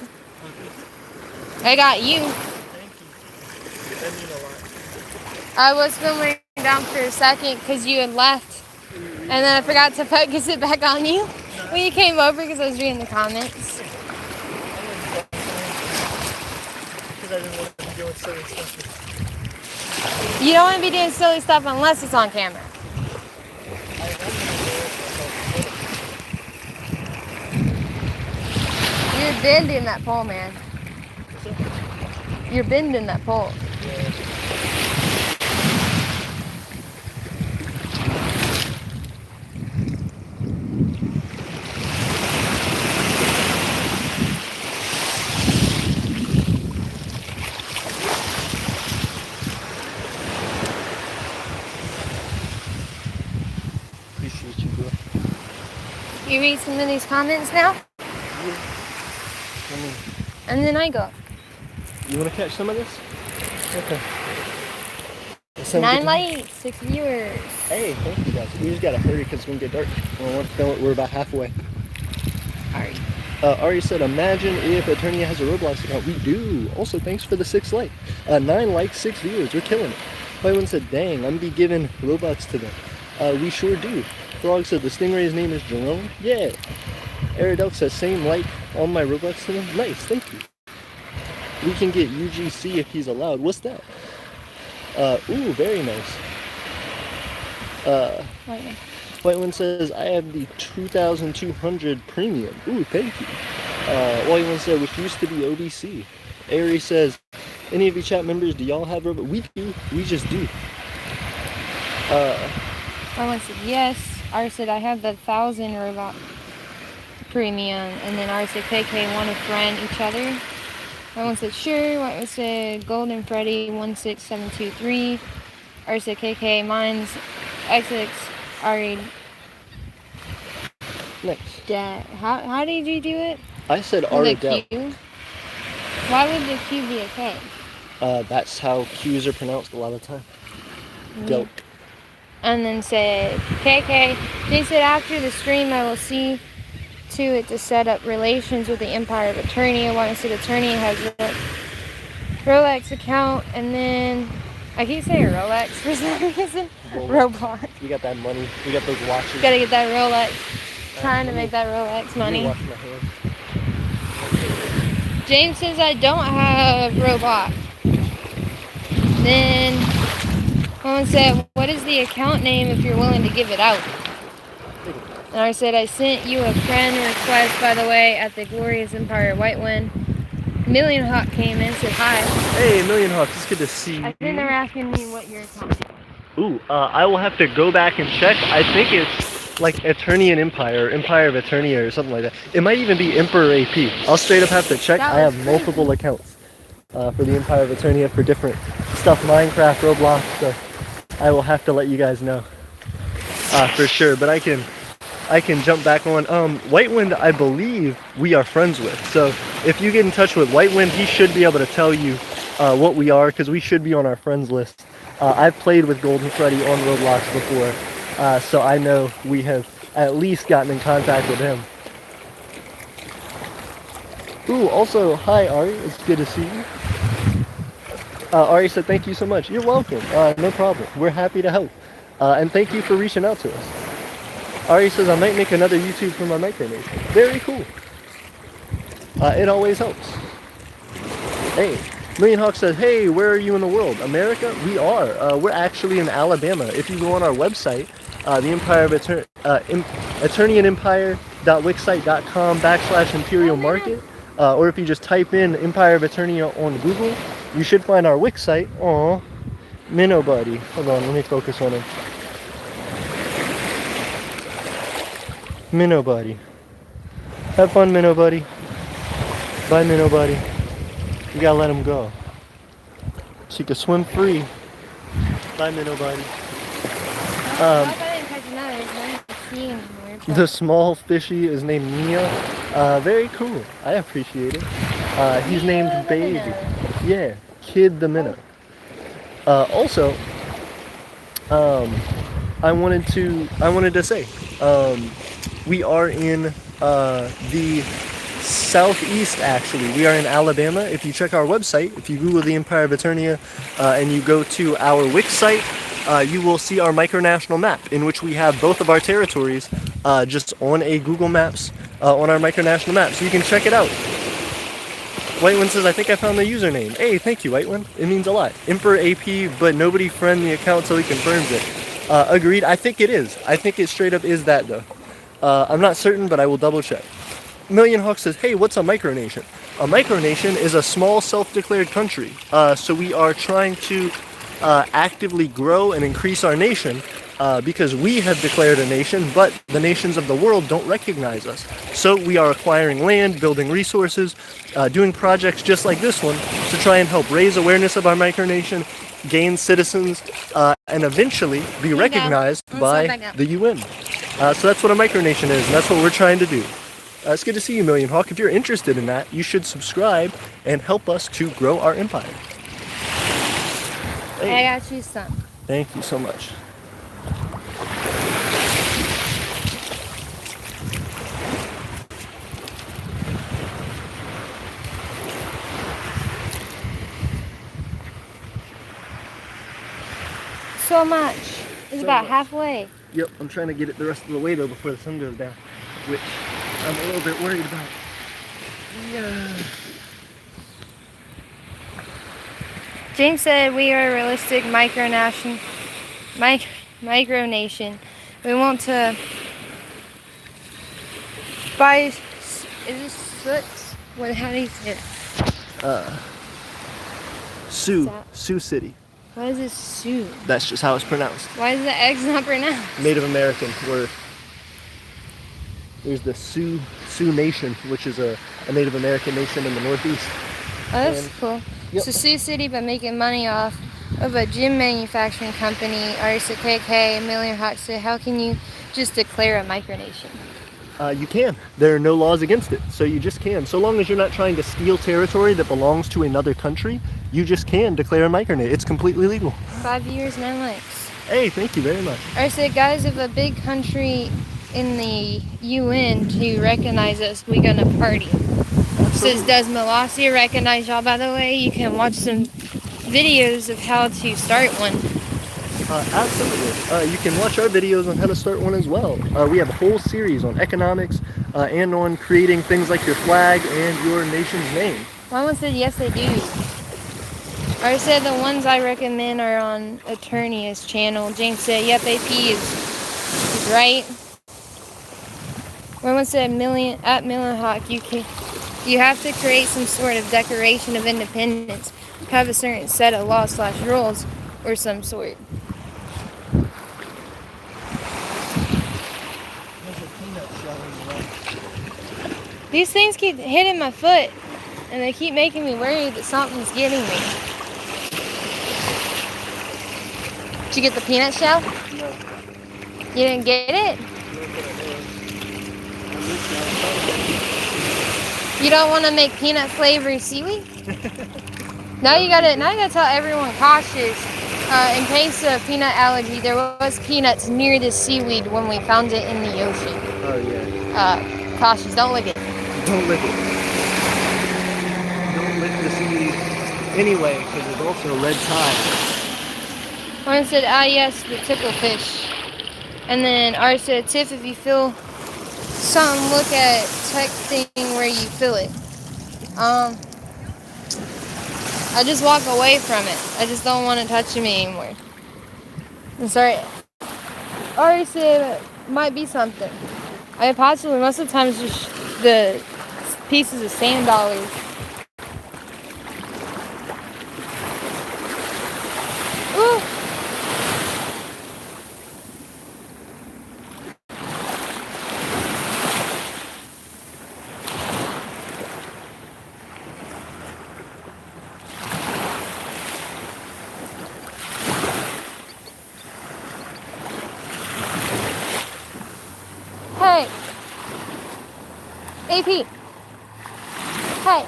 I got you. Thank you. That means a lot. I was filming down for a second because you had left. And then I forgot to focus it back on you when you came over because I was reading the comments. Because I didn't want to be doing silly stuff. You don't want to be doing silly stuff unless it's on camera. You're bending that pole, man. You're bending that pole. Yeah. Appreciate you, bro. You read some of these comments now? Yeah. And then I go. You want to catch some of this? Okay. 9 likes, 6 viewers. Hey, thank you guys. We just gotta hurry because it's gonna get dark. We're about halfway. Alright. Ari said, imagine if Aeternia has a Roblox account. We do. Also, thanks for the 6 likes. 9 likes, 6 viewers. We're killing it. Whiteone said, dang, I'm be giving Robux to them. We sure do. Frog said, the Stingray's name is Jerome. Yeah. Aerodel says, same like on my Robux to them. Nice, thank you. We can get UGC if he's allowed. What's that? Ooh, very nice. Whiteone says, I have the 2,200 premium. Ooh, thank you. Whiteone said, which used to be OBC. Ari says, any of you chat members, do y'all have Robux? We do. We just do. Whiteone said, yes. R said, I have the 1,000 Robot premium. And then R said, KK want to friend each other. Whiteone said, sure. Whiteone said, Golden Freddy 16723. R said, KK, mine's X6. Ari. Nice. How did you do it? I said With Ari. a Q? Why would the Q be a K? That's how Q's are pronounced a lot of the time. Delk. And then said, KK, they said after the stream I will see to it to set up relations with the Empire of Aeternia. One said Aeternia has a Rolex account, and then I keep saying Rolex for some reason. Roblox. We got that money. We got those watches. Gotta get that Rolex. Trying to make that Rolex money. Wash my hands. James says I don't have Roblox. Then someone said, what is the account name if you're willing to give it out? And I said, I sent you a friend request, by the way, at the Glorious Empire Whiteone. Million Hawk came in, said hi. Hey, Million Hawks, it's good to see you. I think they're asking me what your account is. Ooh, I will have to go back and check. I think it's like Eternian Empire, or Empire of Aeternia, or something like that. It might even be Emperor AP. I'll straight up have to check. I have multiple accounts for the Empire of Aeternia for different stuff, Minecraft, Roblox, so I will have to let you guys know for sure. But I can jump back on. Whitewind, I believe we are friends with. So if you get in touch with Whitewind, he should be able to tell you what we are, because we should be on our friends list. I've played with Golden Freddy on Roblox before, so I know we have at least gotten in contact with him. Ooh, also, hi Ari, it's good to see you. Ari said thank you so much. You're welcome. No problem. We're happy to help. And thank you for reaching out to us. Ari says I might make another YouTube for my Micronation. Very cool. It always helps. Hey, Million Hawk says, hey, where are you in the world? America? We are. We're actually in Alabama. If you go on our website, the Empire of EternianEmpire.wixsite.com/Imperial Market, or if you just type in Empire of Aeternia on Google, you should find our Wix site. Aw, Minnow Buddy. Hold on, let me focus on him. Minnow Buddy. Have fun, Minnow Buddy. Bye, Minnow Buddy. You gotta let him go. So you can swim free. Bye, Minnow Buddy. The small fishy is named Mia. Very cool. I appreciate it. He's named Baby. Yeah, Kid the Minnow. Also, I wanted to say, we are in the southeast, actually. We are in Alabama. If you check our website, if you Google the Empire of Aeternia and you go to our Wix site, you will see our micronational map, in which we have both of our territories just on a Google Maps on our micronational map. So you can check it out. Whitewind says, I think I found the username. Hey, thank you, Whitewind. It means a lot. Emperor AP, but nobody friend the account so he confirms it. Agreed. I think it is. I think it straight up is that, though. I'm not certain, but I will double check. Million Hawk says, hey, what's a micronation? A micronation is a small self-declared country. So we are trying to actively grow and increase our nation because we have declared a nation, but the nations of the world don't recognize us. So we are acquiring land, building resources, doing projects just like this one to try and help raise awareness of our micronation, gain citizens, and eventually be recognized by the UN. So that's what a micronation is, and that's what we're trying to do. It's good to see you, Million Hawk. If you're interested in that, you should subscribe and help us to grow our empire. Hey. I got you some. Thank you so much. So much. It's about halfway. Yep, I'm trying to get it the rest of the way though before the sun goes down, which I'm a little bit worried about. Yeah. James said we are a realistic micronation. We want to buy. Is this soot? What? How do you say it? Sioux City. Why is this Sioux? That's just how it's pronounced. Why is the X not pronounced? Native American word. There's the Sioux Nation, which is a Native American nation in the Northeast. Oh, that's cool. Yep. So Sioux City, by making money off of a gym manufacturing company, RCKK, Million Hawk said, how can you just declare a micronation? You can. There are no laws against it, so you just can. So long as you're not trying to steal territory that belongs to another country, you just can declare a micronation. It's completely legal. 5 years, 9 likes. Hey, thank you very much. I said, guys, if a big country in the UN to recognize us, we gonna party. Says, does Molossia recognize y'all, by the way? You can watch some videos of how to start one. Absolutely. You can watch our videos on how to start one as well. We have a whole series on economics and on creating things like your flag and your nation's name. One said, yes, they do. I said the ones I recommend are on Aeternia's channel. James said, yep, AP is right. One said, Million Hawk, you have to create some sort of Declaration of Independence. Have a certain set of laws/rules or some sort. These things keep hitting my foot, and they keep making me worried that something's getting me. Did you get the peanut shell? No. You didn't get it? You don't want to make peanut flavored seaweed? Now you gotta tell everyone cautious. In case of peanut allergy, there was peanuts near the seaweed when we found it in the ocean. Oh yeah. Cautious, don't lick it. Don't lick it. Don't lick the seaweed anyway, because there's also red tide. One said, yes, the ticklefish. And then R said, Tiff, if you feel something, look at texting where you feel it. I just walk away from it. I just don't want it touching me anymore. I'm sorry. R said, it might be something. I possibly, most of the time, it's just the pieces of sand dollars. Ooh. Hey. AP. Hey.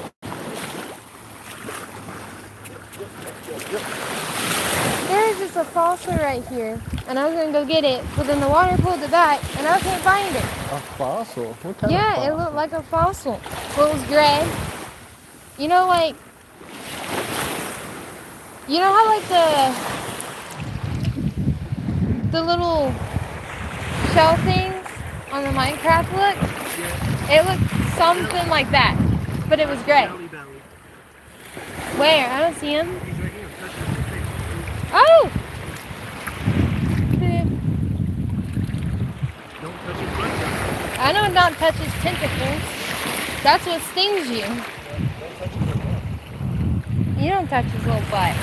There is just a fossil right here, and I was gonna go get it, but then the water pulled it back, and I couldn't find it. A fossil? What kind of Yeah, fossil? it looked like a fossil. Well, it was gray. You know, like, you know how like the little shell things on the Minecraft look? Yeah. It looked something like that, but it was gray. Belly. Where? I don't see him. He's right here. Touching his face. Oh! Don't touch his butt. I know not touch his tentacles. That's what stings you. You don't touch his little butt.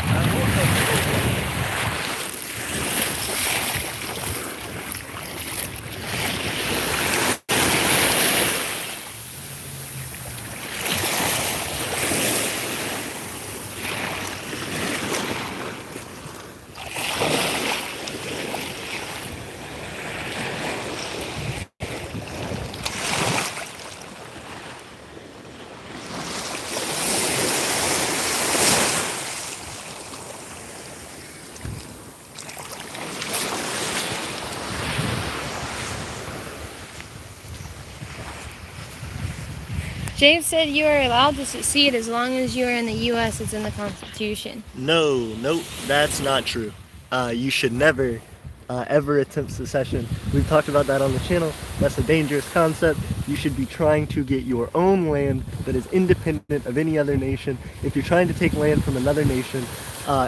James said you are allowed to succeed as long as you are in the U.S. It's in the Constitution. No, nope, that's not true. You should never, ever attempt secession. We've talked about that on the channel. That's a dangerous concept. You should be trying to get your own land that is independent of any other nation. If you're trying to take land from another nation,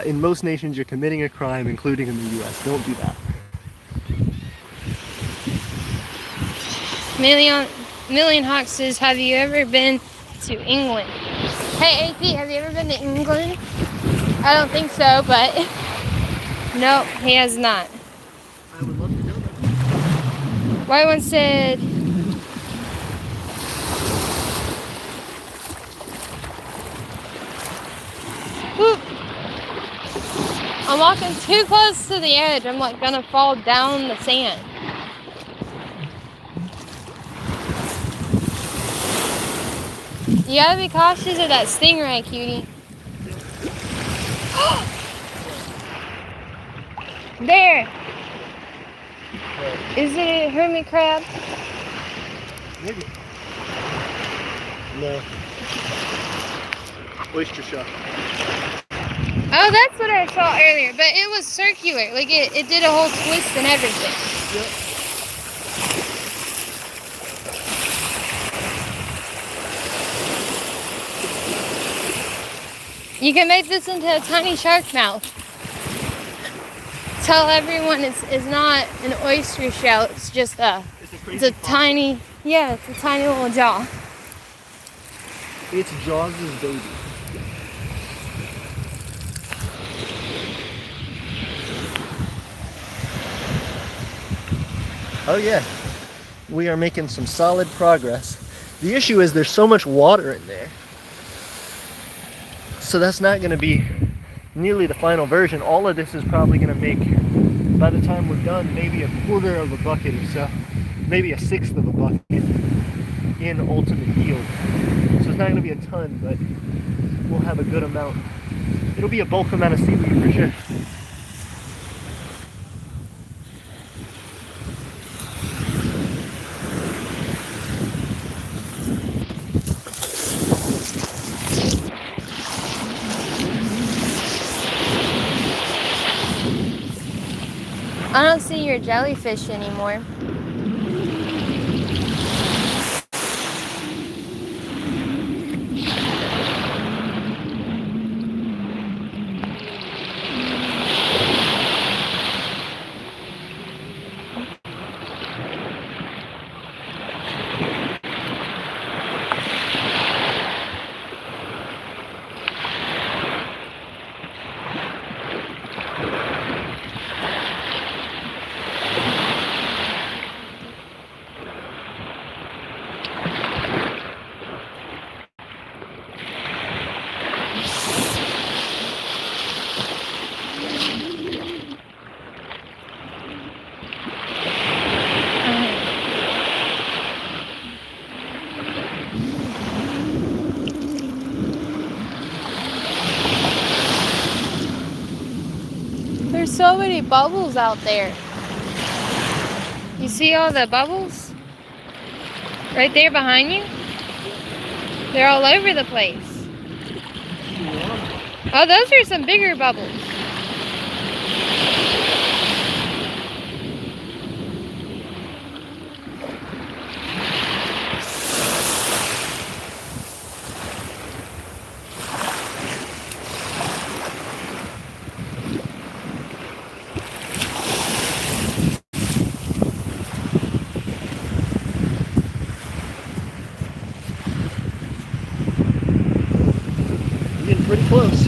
in most nations you're committing a crime, including in the U.S. Don't do that. Million Hawk says, have you ever been to England? Hey, AP, have you ever been to England? I don't think so, but no, he has not. I would love to go there. White one said, whoop. I'm walking too close to the edge. I'm like gonna fall down the sand. You gotta be cautious of that stingray, cutie. There! Is it a hermit crab? Maybe. No. Oyster shells. Oh, that's what I saw earlier, but it was circular. Like it did a whole twist and everything. Yep. You can make this into a tiny shark mouth. Tell everyone it's not an oyster shell. It's just it's a tiny, yeah, it's a tiny little jaw. It's Jaws' baby. Oh yeah, we are making some solid progress. The issue is there's so much water in there. So that's not going to be nearly the final version. All of this is probably going to make, by the time we're done, maybe a quarter of a bucket or so. Maybe a sixth of a bucket in ultimate yield. So it's not going to be a ton, but we'll have a good amount. It'll be a bulk amount of seaweed for sure. I don't see your jellyfish anymore. There's so many bubbles out there. You see all the bubbles? Right there behind you? They're all over the place. Oh, those are some bigger bubbles. close.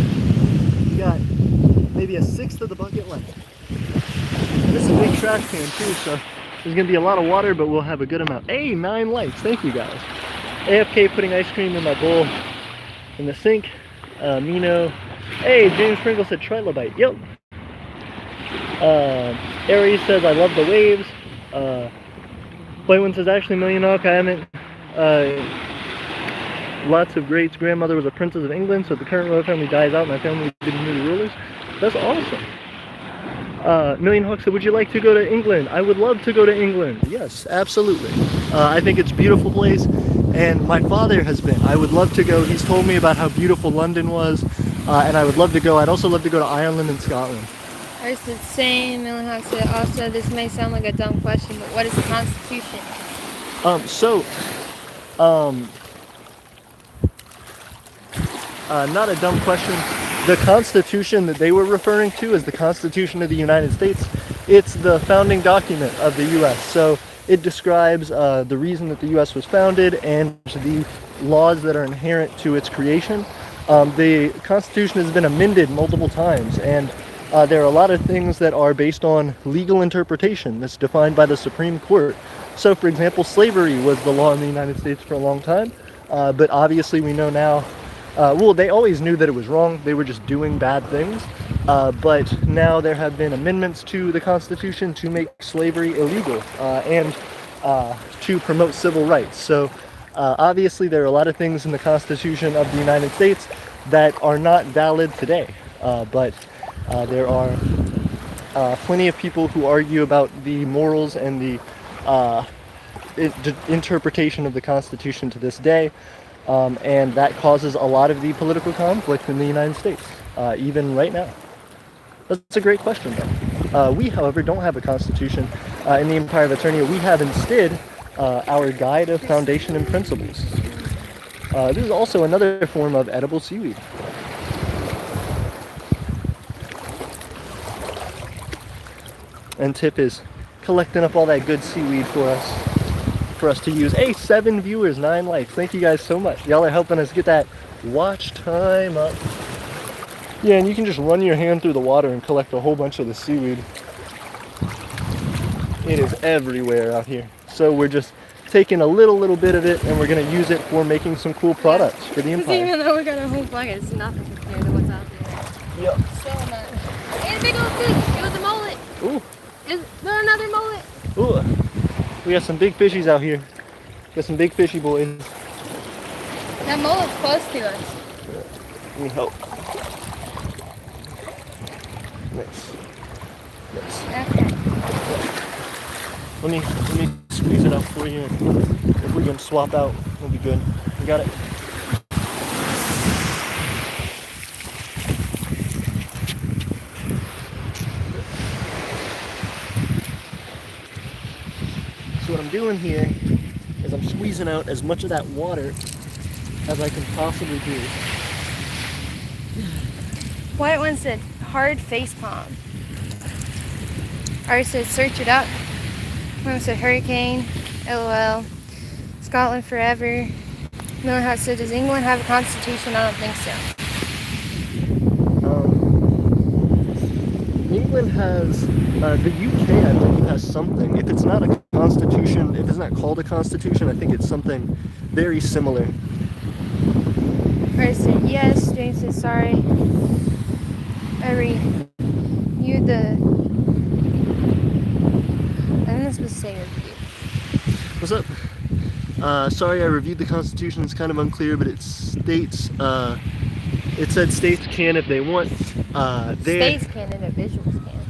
We got maybe a sixth of the bucket left. And this is a big trash can too, so there's gonna be a lot of water, but we'll have a good amount. Hey, 9 lights, thank you guys. AFK putting ice cream in my bowl in the sink. Mino. Hey, James Pringle said trilobite. Yep. Aries says I love the waves. Playone says actually Million Hawk. I haven't. Lots of greats. Grandmother was a princess of England, so if the current royal family dies out, my family didn't be the rulers. That's awesome. Million Hawk said, would you like to go to England? I would love to go to England. Yes, absolutely. I think it's a beautiful place, and my father has been. I would love to go. He's told me about how beautiful London was, and I would love to go. I'd also love to go to Ireland and Scotland. I said same. Million Hawk said also, this may sound like a dumb question, but what is the Constitution? Not a dumb question. The Constitution that they were referring to is the Constitution of the United States. It's the founding document of the U.S. So it describes the reason that the U.S. was founded and the laws that are inherent to its creation. The Constitution has been amended multiple times, and there are a lot of things that are based on legal interpretation that's defined by the Supreme Court. So, for example, slavery was the law in the United States for a long time, but obviously we know now. Well, they always knew that it was wrong. They were just doing bad things. But now there have been amendments to the Constitution to make slavery illegal and to promote civil rights. So obviously there are a lot of things in the Constitution of the United States that are not valid today. But there are plenty of people who argue about the morals and the interpretation of the Constitution to this day. And that causes a lot of the political conflict in the United States, even right now. That's a great question, though. We, however, don't have a constitution in the Empire of Aeternia. We have instead our Guide of Foundation and Principles. This is also another form of edible seaweed. And Tip is collecting up all that good seaweed for us to use. Hey, 7 viewers, 9 likes. Thank you guys so much. Y'all are helping us get that watch time up. Yeah, and you can just run your hand through the water and collect a whole bunch of the seaweed. It is everywhere out here. So we're just taking a little bit of it, and we're going to use it for making some cool products for the Empire. Even though we got a whole bucket, it's nothing compared to what's out there. Yep. So much. Hey, big old fish. It was a mullet. Ooh. Is there another mullet? Ooh. We got some big fishies out here. Got some big fishy boys. That mullet's close to us. Let me help. Nice. Okay. Let me squeeze it out for you. If we can swap out, it'll be good. You got it? So what I'm doing here is I'm squeezing out as much of that water as I can possibly do. White one said hard face palm. Ours said search it up. One said hurricane. LOL. Scotland forever. Miller Hot said, does England have a constitution? I don't think so. England has, the UK I believe has something. If it's not a constitution, if it's not called a constitution, I think it's something very similar. Ours said yes. James said sorry. I reviewed the... I'm not supposed to say review. What's up? Sorry, I reviewed the Constitution. It's kind of unclear, but it states, it said states can if they want. States can and individuals can.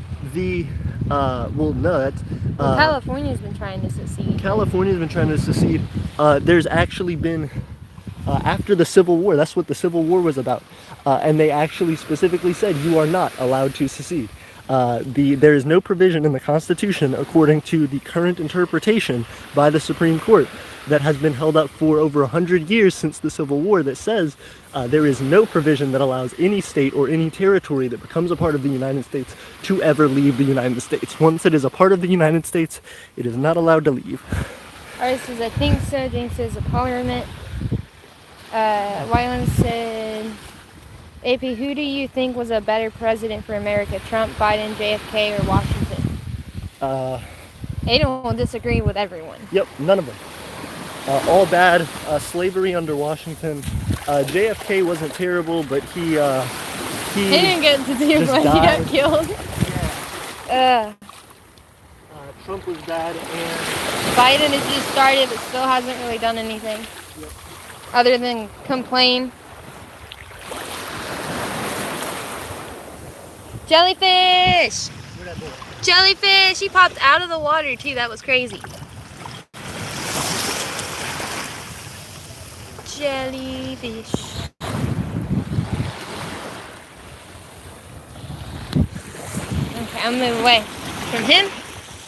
Well, no, that's... California's been trying to secede. California's been trying to secede. There's actually been, after the Civil War, that's what the Civil War was about. And they actually specifically said you are not allowed to secede. There is no provision in the Constitution, according to the current interpretation by the Supreme Court, that has been held up for over 100 years since the Civil War, that says there is no provision that allows any state or any territory that becomes a part of the United States to ever leave the United States. Once it is a part of the United States, it is not allowed to leave. Alright, says I think so. James says a parliament. Wyland said AP, who do you think was a better president for America? Trump, Biden, JFK, or Washington? Aiden will disagree with everyone. Yep, none of them. All bad. Slavery under Washington. JFK wasn't terrible, but he didn't get to do just much. He died. got killed. Yeah. Trump was bad, and Biden has just started, but still hasn't really done anything. Yep. Other than complain. Jellyfish! Where'd that go? Jellyfish! He popped out of the water too. That was crazy. Jellyfish. Okay, I'm moving away from him.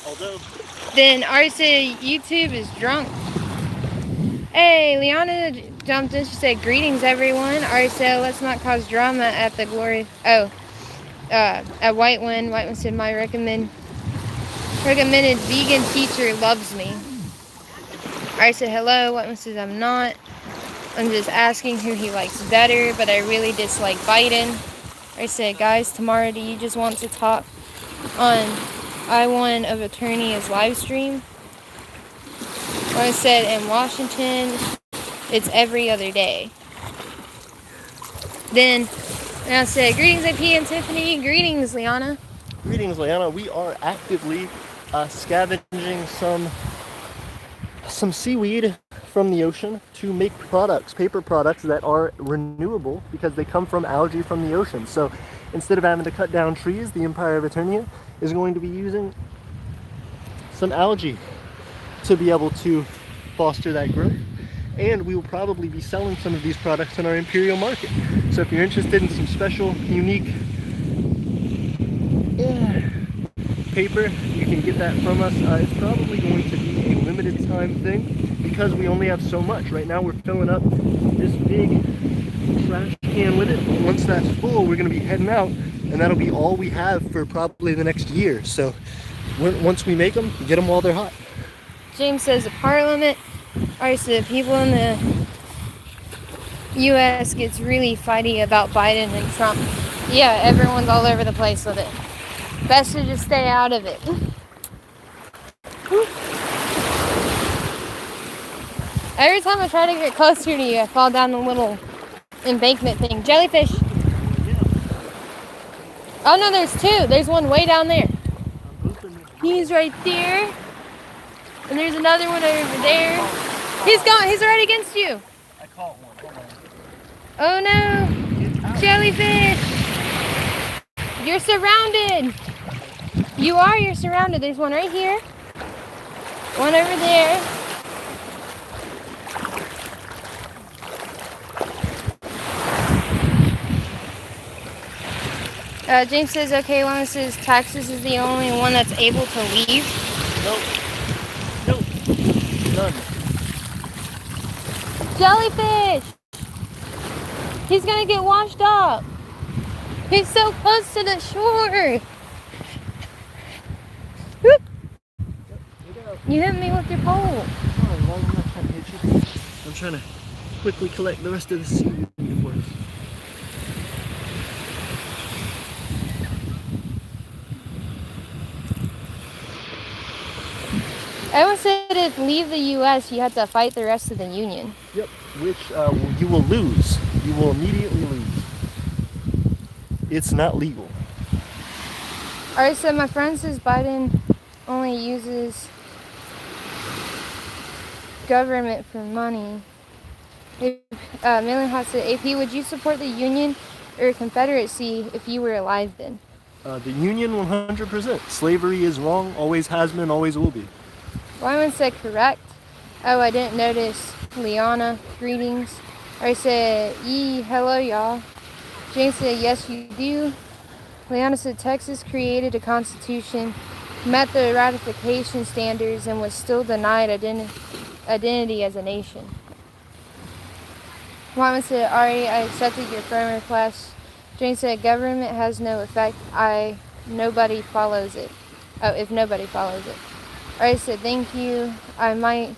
Although, Then Ari said YouTube is drunk. Hey, Liana jumped in. She said, greetings, everyone. Ari said, let's not cause drama at the glory. Oh, at White One. White One said, my recommended vegan teacher loves me. Ari said, hello. White One says, I'm not. I'm just asking who he likes better, but I really dislike Biden. Ari said, guys, tomorrow do you just want to talk on I1 of Aeternia's live stream? I said in Washington, it's every other day. Then I said, greetings, AP and Tiffany. Greetings, Liana. greetings, Liana. We are actively scavenging some seaweed from the ocean to make products, paper products that are renewable because they come from algae from the ocean. So instead of having to cut down trees, the Empire of Aeternia is going to be using some algae to be able to foster that growth. And we will probably be selling some of these products in our Imperial market. So if you're interested in some special, unique paper, you can get that from us. It's probably going to be a limited time thing because we only have so much. Right now we're filling up this big trash can with it. Once that's full, we're going to be heading out, and that'll be all we have for probably the next year. So once we make them, get them while they're hot. James says the Parliament, or the people in the U.S. gets really fighty about Biden and Trump. Yeah, everyone's all over the place with it. Best to just stay out of it. Every time I try to get closer to you, I fall down the little embankment thing. Jellyfish. Oh no, there's two. There's one way down there. He's right there. And there's another one over there. He's gone. He's right against you. I caught one. Hold on. Oh no. Jellyfish. You're surrounded. You're surrounded. There's one right here. One over there. James says, okay, Lana says Texas is the only one that's able to leave. Nope. None. Jellyfish! He's gonna get washed up. He's so close to the shore. Whoop. You hit me with your pole. I'm trying to quickly collect the rest of the seaweed for us. Everyone said if leave the U.S., you have to fight the rest of the Union. Yep, which you will lose. You will immediately lose. It's not legal. Alright, so my friend says Biden only uses government for money. Million Hot said, AP, would you support the Union or Confederacy if you were alive then? The Union 100%. Slavery is wrong, always has been, always will be. Wyman said correct. Oh, I didn't notice. Liana, greetings. I said, hello y'all. James said, yes you do. Liana said, Texas created a constitution, met the ratification standards, and was still denied identity as a nation. Wyman said, Ari, I accepted your friend request. James said, government has no effect. Nobody follows it. Oh, if nobody follows it. Ari said, thank you. I might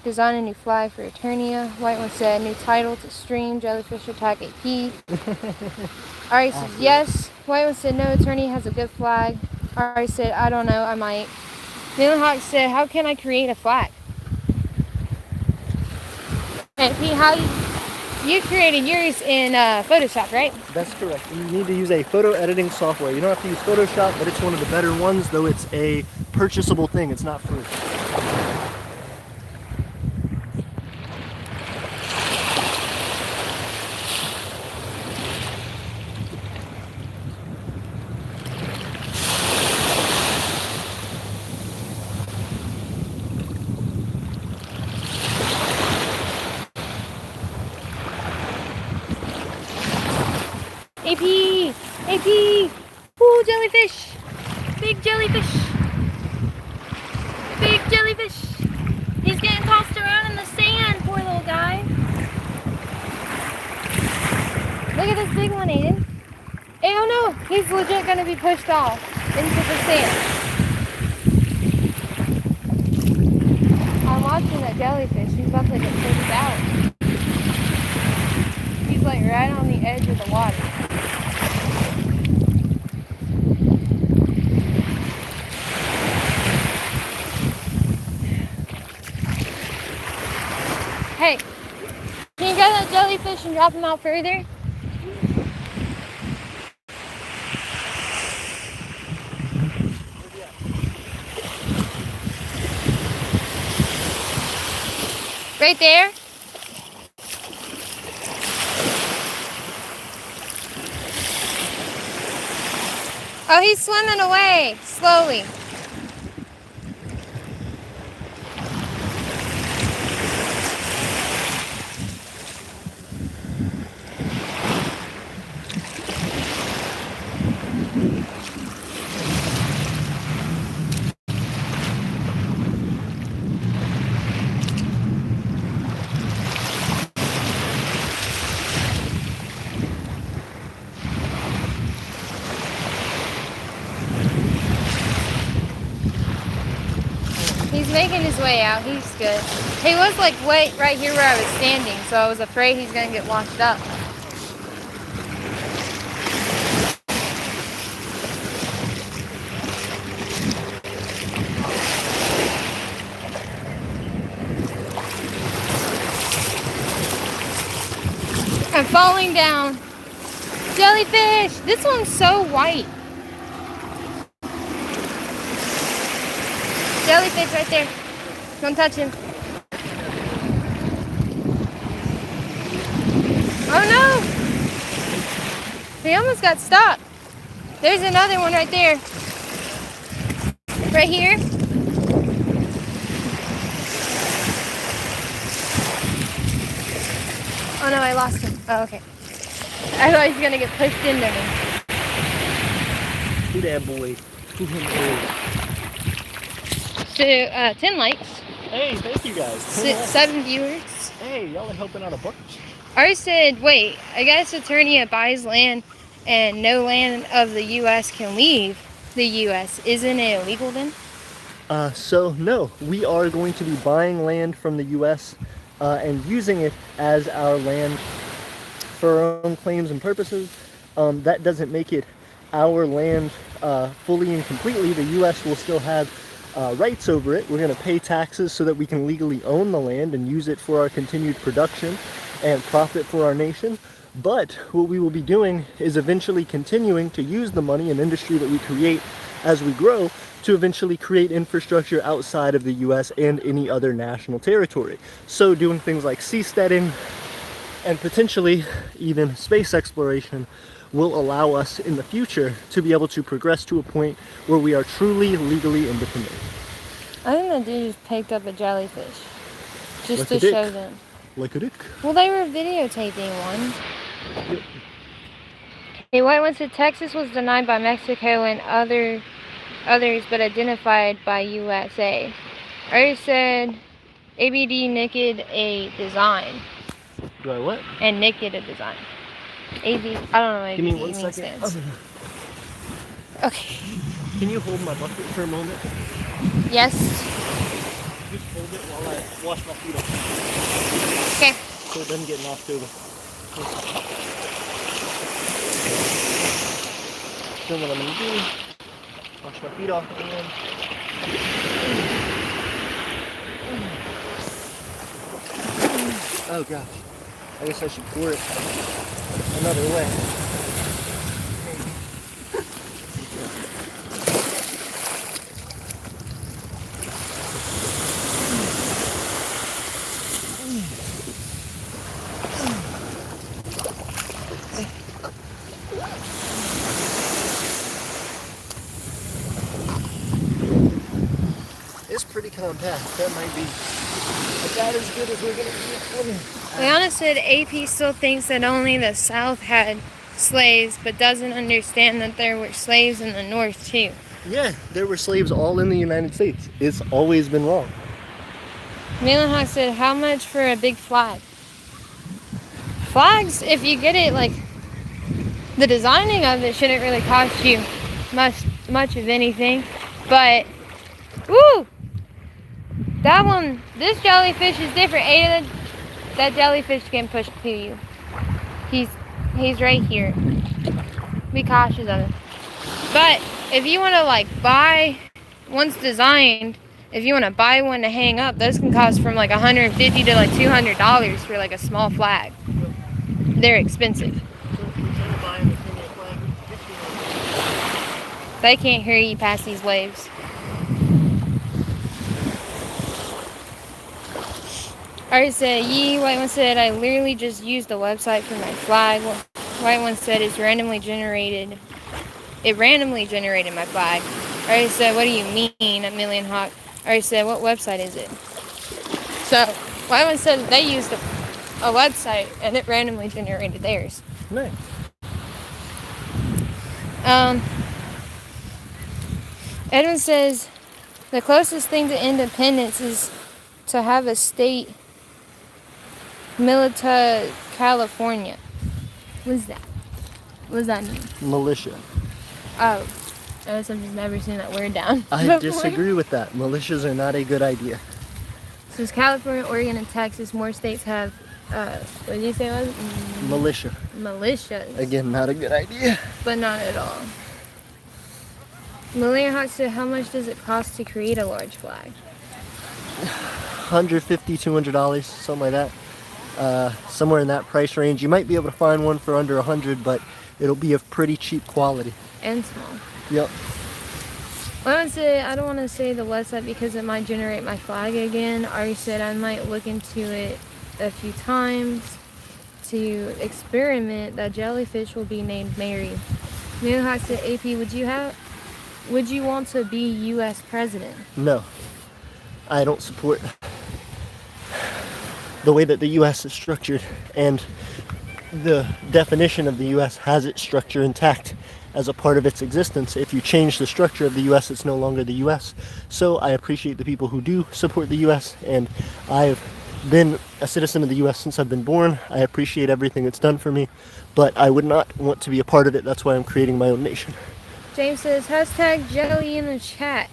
design a new flag for Aeternia. White one said, new title to stream, jellyfish attack AP. Ari said, yes. White one said, no, Aeternia has a good flag. Ari said, I don't know, I might. Hawk said, how can I create a flag? Hey, Pete, how you created yours in Photoshop, right? That's correct. You need to use a photo editing software. You don't have to use Photoshop, but it's one of the better ones, though it's a purchasable thing. It's not free. AP! AP! Ooh, jellyfish! Big jellyfish! Big jellyfish! He's getting tossed around in the sand, poor little guy. Look at this big one, Aiden. Hey, oh no! He's legit gonna be pushed off into the sand. I'm watching that jellyfish. He's about to get pushed out. He's like right on the edge of the water. Hey, can you grab that jellyfish and drop him out further? Right there? Oh, he's swimming away, slowly. He's making his way out. He's good. He was like right here where I was standing, so I was afraid he's gonna get washed up. I'm falling down. Jellyfish! This one's so white. Jellyfish right there. Don't touch him. Oh no! He almost got stuck. There's another one right there. Right here. Oh no, I lost him. Oh, okay. I thought he was gonna get pushed into me. Who that boy? Who him So, 10 likes. Hey, thank you guys. 7 viewers. Hey, y'all are helping out a bunch. I said, wait, I guess Aeternia buys land and no land of the U.S. can leave the U.S. Isn't it illegal then? So no, we are going to be buying land from the U.S. And using it as our land for our own claims and purposes. That doesn't make it our land fully and completely. The U.S. will still have rights over it. We're going to pay taxes so that we can legally own the land and use it for our continued production and profit for our nation. But what we will be doing is eventually continuing to use the money and industry that we create as we grow to eventually create infrastructure outside of the US and any other national territory. So doing things like seasteading and potentially even space exploration will allow us in the future to be able to progress to a point where we are truly legally independent. I think that dude just picked up a jellyfish just Like to show them. Like a dick. Well, they were videotaping one. Yep. Hey, White one said Texas was denied by Mexico and others, but identified by USA. I said ABD nicked a design. Do I what? And nicked a design. AB, I don't know what Give me ABD 1 means. second. Okay. Can you hold my bucket for a moment? Yes. Just hold it while I wash my feet off. Okay. So it doesn't get knocked over. Then what I'm going to do, wash my feet off again. Oh gosh, I guess I should pour it another way. It's pretty compact. That might be about as good as we're going to get. Leona said AP still thinks that only the South had slaves, but doesn't understand that there were slaves in the North too. Yeah, there were slaves all in the United States. It's always been wrong. Hawk said, how much for a big flag? Flags, if you get it, like, the designing of it shouldn't really cost you much of anything. But, woo! That one, this jellyfish is different. Ada, that jellyfish can push to you. He's right here. Be cautious of him. But if you want to like buy, once designed, if you want to buy one to hang up, those can cost from like $150 to like $200 for like a small flag. They're expensive. They can't hear you past these waves. Alright, said, White one said, I literally just used the website for my flag. White one said, it randomly generated my flag. Alright, said, what do you mean, a million hawk? Alright, said, what website is it? So, White one said they used a website and it randomly generated theirs. Nice. Edwin says, the closest thing to independence is to have a state, Milita, California. What's that? What does that mean? Militia. Oh, I guess I've just never seen that word down. I before. disagree with that. Militias are not a good idea. So it's California, Oregon, and Texas. More states have, what did you say it was? Militia. Militias. Again, not a good idea. But not at all. Malia Hawk said, how much does it cost to create a large flag? $150, $200, something like that. Somewhere in that price range. You might be able to find one for under $100, but it'll be of pretty cheap quality. And small. Yep. I don't want to say the website because it might generate my flag again. Ari said I might look into it a few times to experiment. That jellyfish will be named Mary. Mohawk said, AP, would you want to be U.S. president? No. I don't support the way that the U.S. is structured, and the definition of the U.S. has its structure intact as a part of its existence. If you change the structure of the U.S., it's no longer the U.S. So I appreciate the people who do support the U.S., and I've been a citizen of the U.S. since I've been born. I appreciate everything it's done for me, but I would not want to be a part of it. That's why I'm creating my own nation. James says, hashtag jelly in the chat.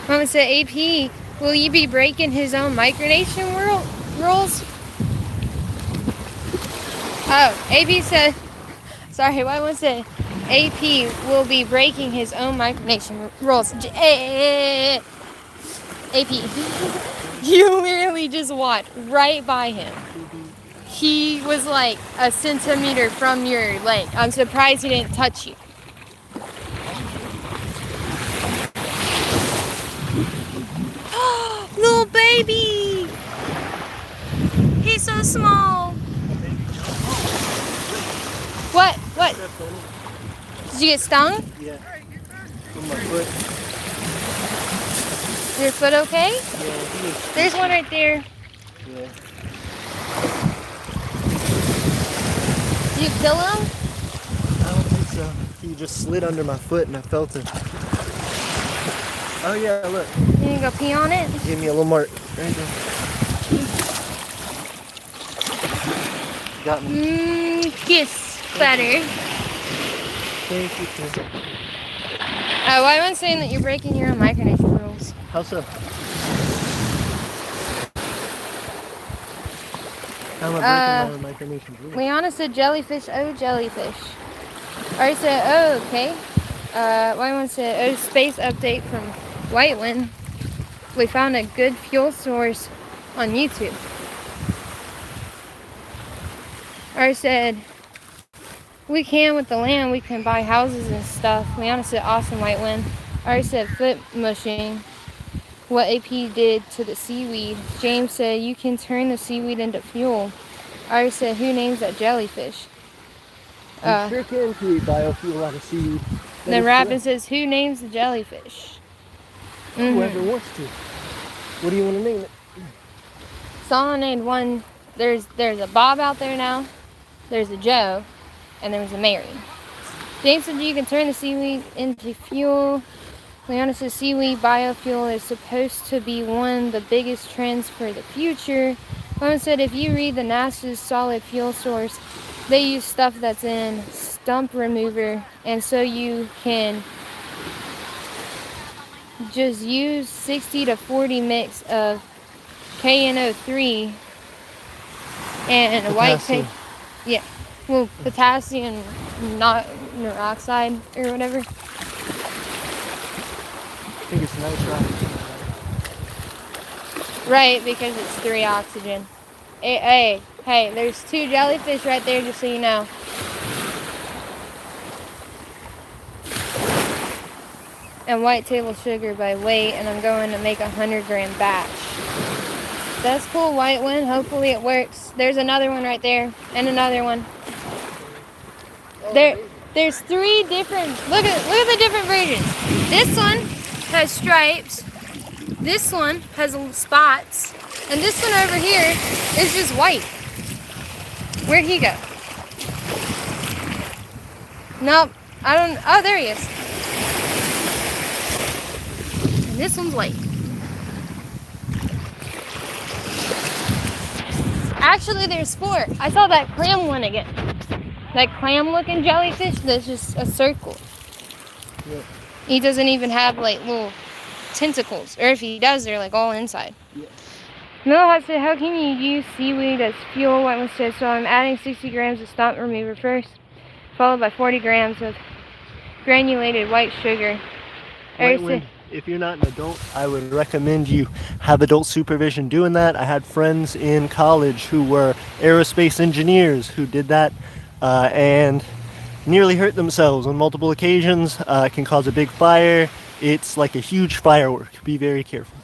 Mama said, AP, will you be breaking his own Micronation rules? Oh, AP said, sorry, what was it? AP will be breaking his own Micronation rules. AP, you literally just walked right by him. He was like a centimeter from your leg. I'm surprised he didn't touch you. Little baby! He's so small. What? What? Did you get stung? Yeah. On my foot. Your foot okay? Yeah. There's one right there. Yeah. Did you kill him? I don't think so. He just slid under my foot and I felt it. Oh yeah, look. You need to go pee on it? Give me a little mark. Right there. Got me. Kiss better. Thank you, Tim. Why am I saying that you're breaking your own Micronation rules? How so? How am I breaking my Micronation rule? Liana said jellyfish, oh jellyfish. Ari said, oh, okay. White one said, oh, space update from White One. We found a good fuel source on YouTube. Ari said, we can with the land, we can buy houses and stuff. Liana said, awesome, White One. Ari said, foot mushing. What AP did to the seaweed. James said, you can turn the seaweed into fuel. Ari said, who names that jellyfish? You sure can create biofuel out of seaweed. Then Rapin says, who names the jellyfish? Whoever wants to. What do you want to name it? Solomon named one. There's a Bob out there now. There's a Joe. And there's a Mary. James said you can turn the seaweed into fuel. Leona says seaweed biofuel is supposed to be one of the biggest trends for the future. Leona said if you read the NASA's solid fuel source, they use stuff that's in stump remover, and so you can just use 60 to 40 mix of KNO3 and white paper. Yeah, well, potassium not peroxide or whatever. I think it's nitrite. Right, because it's 3 oxygen. Hey, there's 2 jellyfish right there, just so you know. And white table sugar by weight, and I'm going to make a 100-gram batch. That's cool, White One. Hopefully it works. There's another one right there, and another one. There's 3 different. Look at the different versions. This one has stripes. This one has spots, and this one over here is just white. Where'd he go? Nope, I don't. Oh, there he is. And this one's white. Actually, there's 4. I saw that clam one again. That clam-looking jellyfish that's just a circle. Yep. He doesn't even have like little tentacles, or if he does, they're like all inside. Yeah. Miller said, how can you use seaweed as fuel? White One said, so I'm adding 60 grams of stump remover first, followed by 40 grams of granulated white sugar. If you're not an adult, I would recommend you have adult supervision doing that. I had friends in college who were aerospace engineers who did that and nearly hurt themselves on multiple occasions. It can cause a big fire. It's like a huge firework. Be very careful.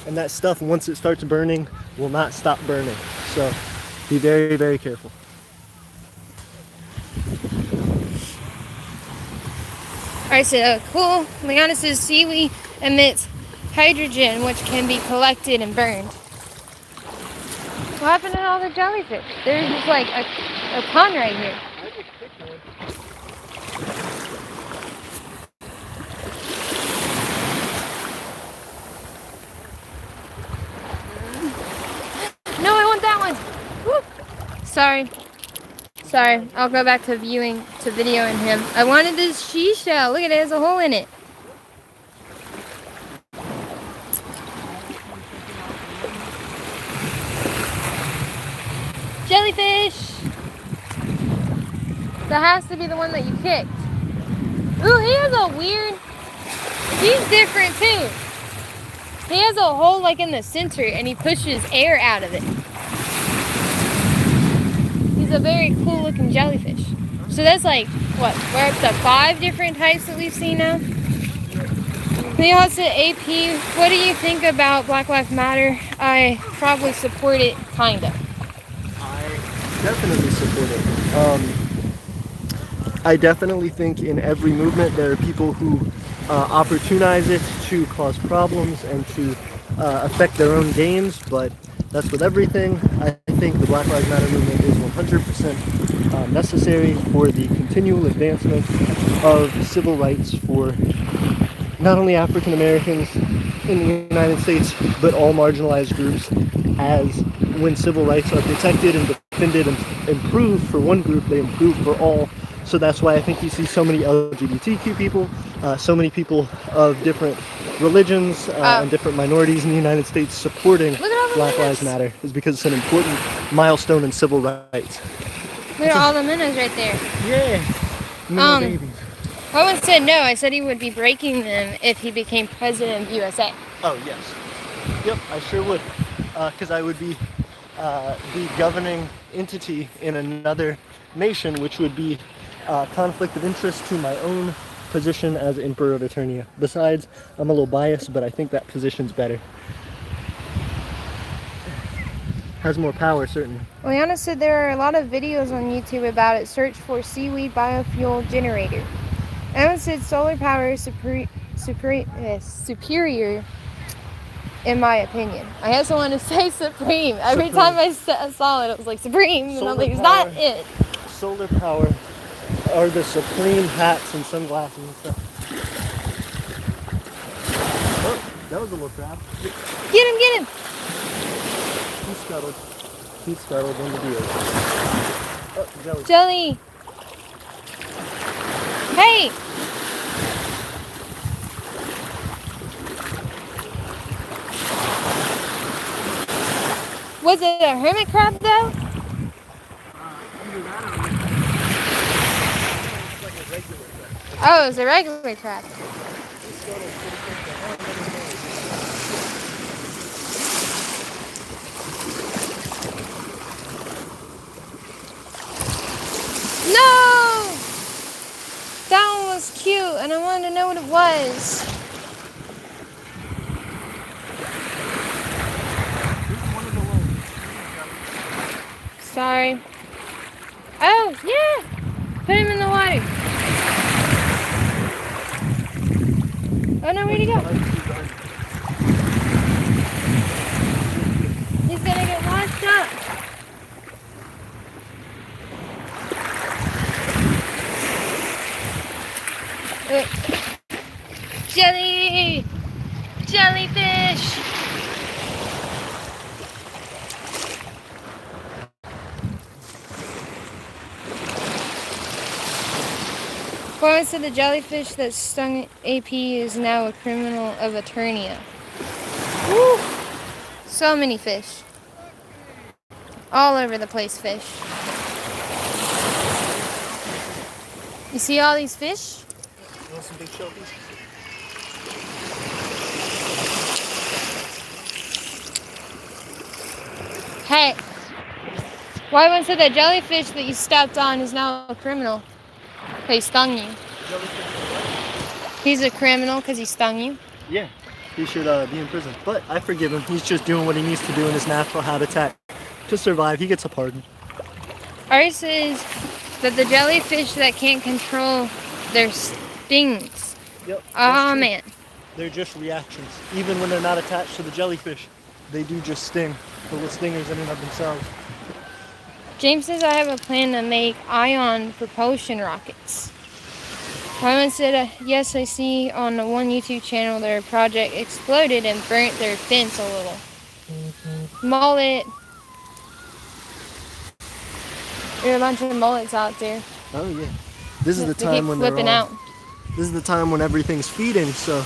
And that stuff, once it starts burning, will not stop burning. So be very, very careful. Alright, so cool. Liana says seaweed emits hydrogen, which can be collected and burned. What happened to all the jellyfish? There's just like a ton right here. No, I want that one. Woo. Sorry, I'll go back to videoing him. I wanted this seashell. Look at it, there's a hole in it. Jellyfish! That has to be the one that you kicked. Ooh, he's different too. He has a hole like in the center and he pushes air out of it. He's a very cool looking jellyfish. So that's like, what, we're up to 5 different types that we've seen now? They also AP, what do you think about Black Lives Matter? I probably support it, kinda. I definitely support it. I definitely think in every movement there are people who opportunize it to cause problems and to affect their own gains, but that's with everything. I think the Black Lives Matter movement is 100% necessary for the continual advancement of civil rights for not only African Americans in the United States, but all marginalized groups, as when civil rights are protected and defended and improved for one group, they improve for all. So that's why I think you see so many LGBTQ people, so many people of different religions and different minorities in the United States supporting Look at all Black Lives Matter is because it's an important milestone in civil rights. Look at all the minnows right there. Yeah. Minnow babies. I once said no. I said he would be breaking them if he became president of USA. Oh, yes. Yep, I sure would. Because I would be the governing entity in another nation, which would be conflict of interest to my own position as Emperor of Aeternia. Besides, I'm a little biased, but I think that position's better. Has more power, certainly. Liana said there are a lot of videos on YouTube about it. Search for Seaweed biofuel generator. Evan said solar power is superior in my opinion. I also want to say supreme. Every time I saw it, it was like supreme, and I'm like, it's not it. Solar power are the supreme hats and sunglasses and stuff. Oh, that was a little crab. Get him, get him! He's scuttled into the ocean. Oh, jelly. Jelly! Hey! Was it a hermit crab though? Oh, it was a regular crab. No! That one was cute, and I wanted to know what it was. Sorry. Oh, yeah! Put him in the water. Oh no, where'd he go? He's gonna get washed up. Jelly! Jellyfish! According to the jellyfish that stung AP is now a criminal of Aeternia. Woo! So many fish. All over the place fish. You see all these fish? You want some big shellfish? Hey! Why was it that jellyfish that you stepped on is now a criminal? He stung you. He's a criminal because he stung you? Yeah, he should be in prison. But I forgive him. He's just doing what he needs to do in his natural habitat to survive. He gets a pardon. Ours says that the jellyfish that can't control their stings. Yep. Oh man. They're just reactions. Even when they're not attached to the jellyfish, they do just sting. The little stingers in and of themselves. James says I have a plan to make ion propulsion rockets. Wyman said, yes, I see on the one YouTube channel their project exploded and burnt their fence a little. Mullet. There are a bunch of mullets out there. Oh yeah. This is the They time keep when flipping out. This is the time when everything's feeding, so.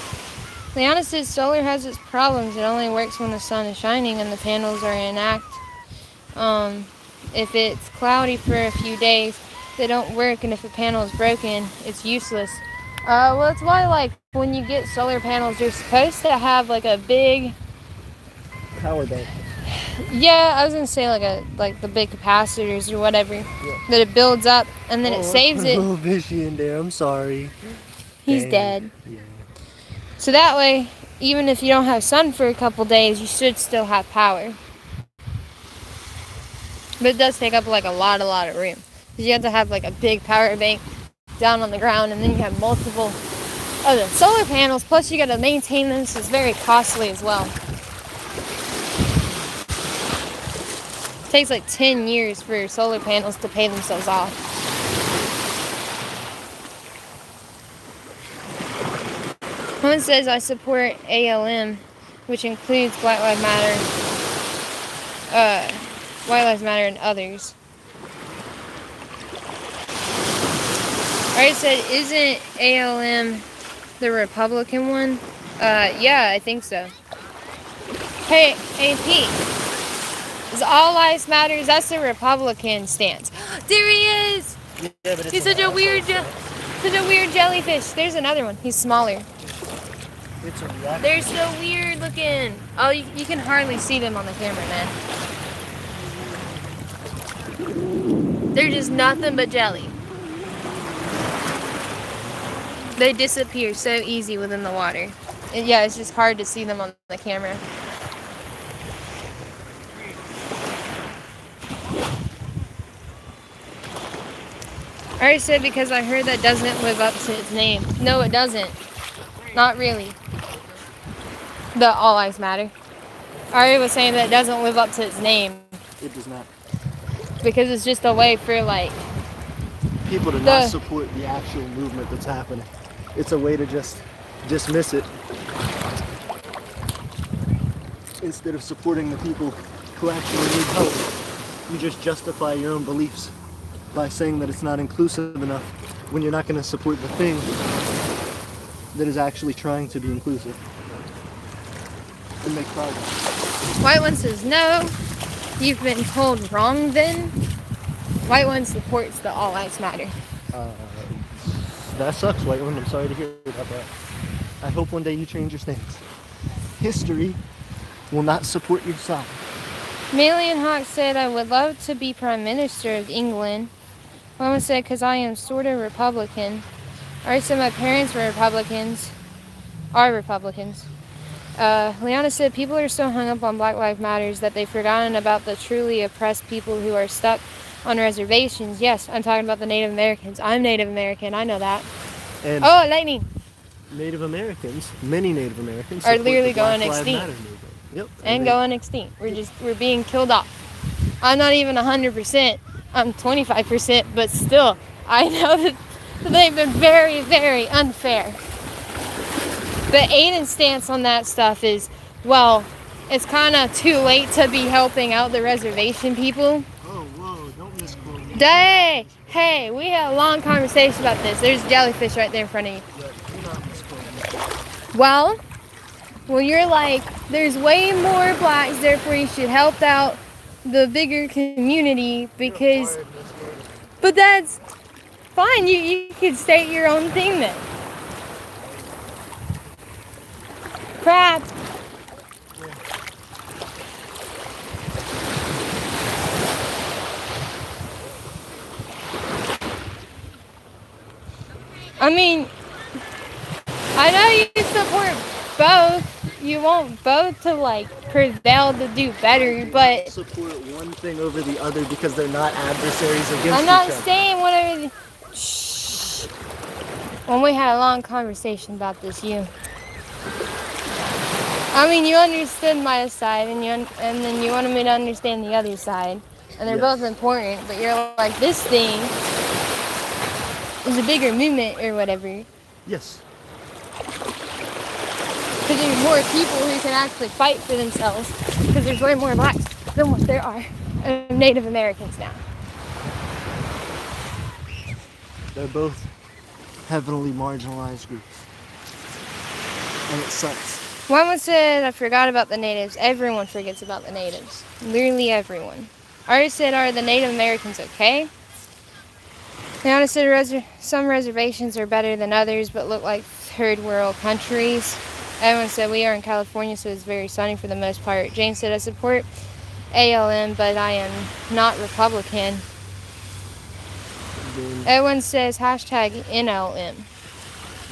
Liana says solar has its problems. It only works when the sun is shining and the panels are inactive. If it's cloudy for a few days, they don't work, and if a panel is broken, it's useless. Well, that's why, like, when you get solar panels, you're supposed to have, like, a big... Power bank. Yeah, I was gonna say, like the big capacitors or whatever, that it builds up, and then it saves it. A little fishy in there, I'm sorry. He's Dang. dead. Yeah. So that way, even if you don't have sun for a couple days, you should still have power. But it does take up like a lot of room. Because you have to have like a big power bank down on the ground, and then you have multiple other solar panels, plus you got to maintain them, so it's very costly as well. It takes like 10 years for solar panels to pay themselves off. One says I support ALM, which includes Black Lives Matter and others. Alright, said, isn't ALM the Republican one? Yeah, I think so. Hey, AP. Is all lives matters? That's the Republican stance. There he is. Yeah, but it's He's an such a weird, asshole, such a weird jellyfish. There's another one. He's smaller. it's a reaction. They're so weird looking. Oh, you can hardly see them on the camera, man. They're just nothing but jelly. They disappear so easy within the water. Yeah, it's just hard to see them on the camera. I already said because I heard that doesn't live up to its name. No, it doesn't. Not really. The All Lives Matter. I was saying that it doesn't live up to its name. It does not. Because it's just a way for like People to not support the actual movement that's happening. It's a way to just dismiss it instead of supporting the people who actually need help. You just justify your own beliefs by saying that it's not inclusive enough when you're not going to support the thing that is actually trying to be inclusive and make progress. White one says no. You've been told wrong then. White one supports the All Lives Matter. That sucks, White One. I'm sorry to hear about that. I hope one day you change your stance. History will not support your side. Million Hawk said, I would love to be Prime Minister of England. Mama said, because I am sort of Republican. I already said my parents were Republicans. Are Republicans. Liana said, people are so hung up on Black Lives Matters that they've forgotten about the truly oppressed people who are stuck on reservations. Yes, I'm talking about the Native Americans. I'm Native American. I know that. And oh, lightning. Native Americans, many Native Americans, are literally going Black Lives extinct. Matter movement. Yep. And going extinct. We're being killed off. I'm not even 100%. I'm 25%, but still, I know that they've been very, very unfair. The Aiden's stance on that stuff is, well, it's kind of too late to be helping out the reservation people. Oh, whoa, don't misquote me. Hey, we had a long conversation about this. There's jellyfish right there in front of you. Yeah, you're not misquoting me. Well, you're like, there's way more blacks, therefore you should help out the bigger community because, but that's fine. You could state your own thing then. Crap. I mean, I know you support both. You want both to like prevail to do better, but support one thing over the other because they're not adversaries against each other. I'm not saying whatever. Shh. When we had a long conversation about this, you understood my side, and then you wanted me to understand the other side, and they're both important. But you're like, this thing is a bigger movement or whatever. Yes. Because there's more people who can actually fight for themselves. Because there's way more blacks than what there are Native Americans now. They're both heavily marginalized groups. And it sucks. One said, I forgot about the natives. Everyone forgets about the natives. Literally everyone. Artist said, are the Native Americans okay? Liana said, some reservations are better than others, but look like third world countries. Everyone said, we are in California, so it's very sunny for the most part. James said, I support ALM, but I am not Republican. Everyone says, hashtag NLM.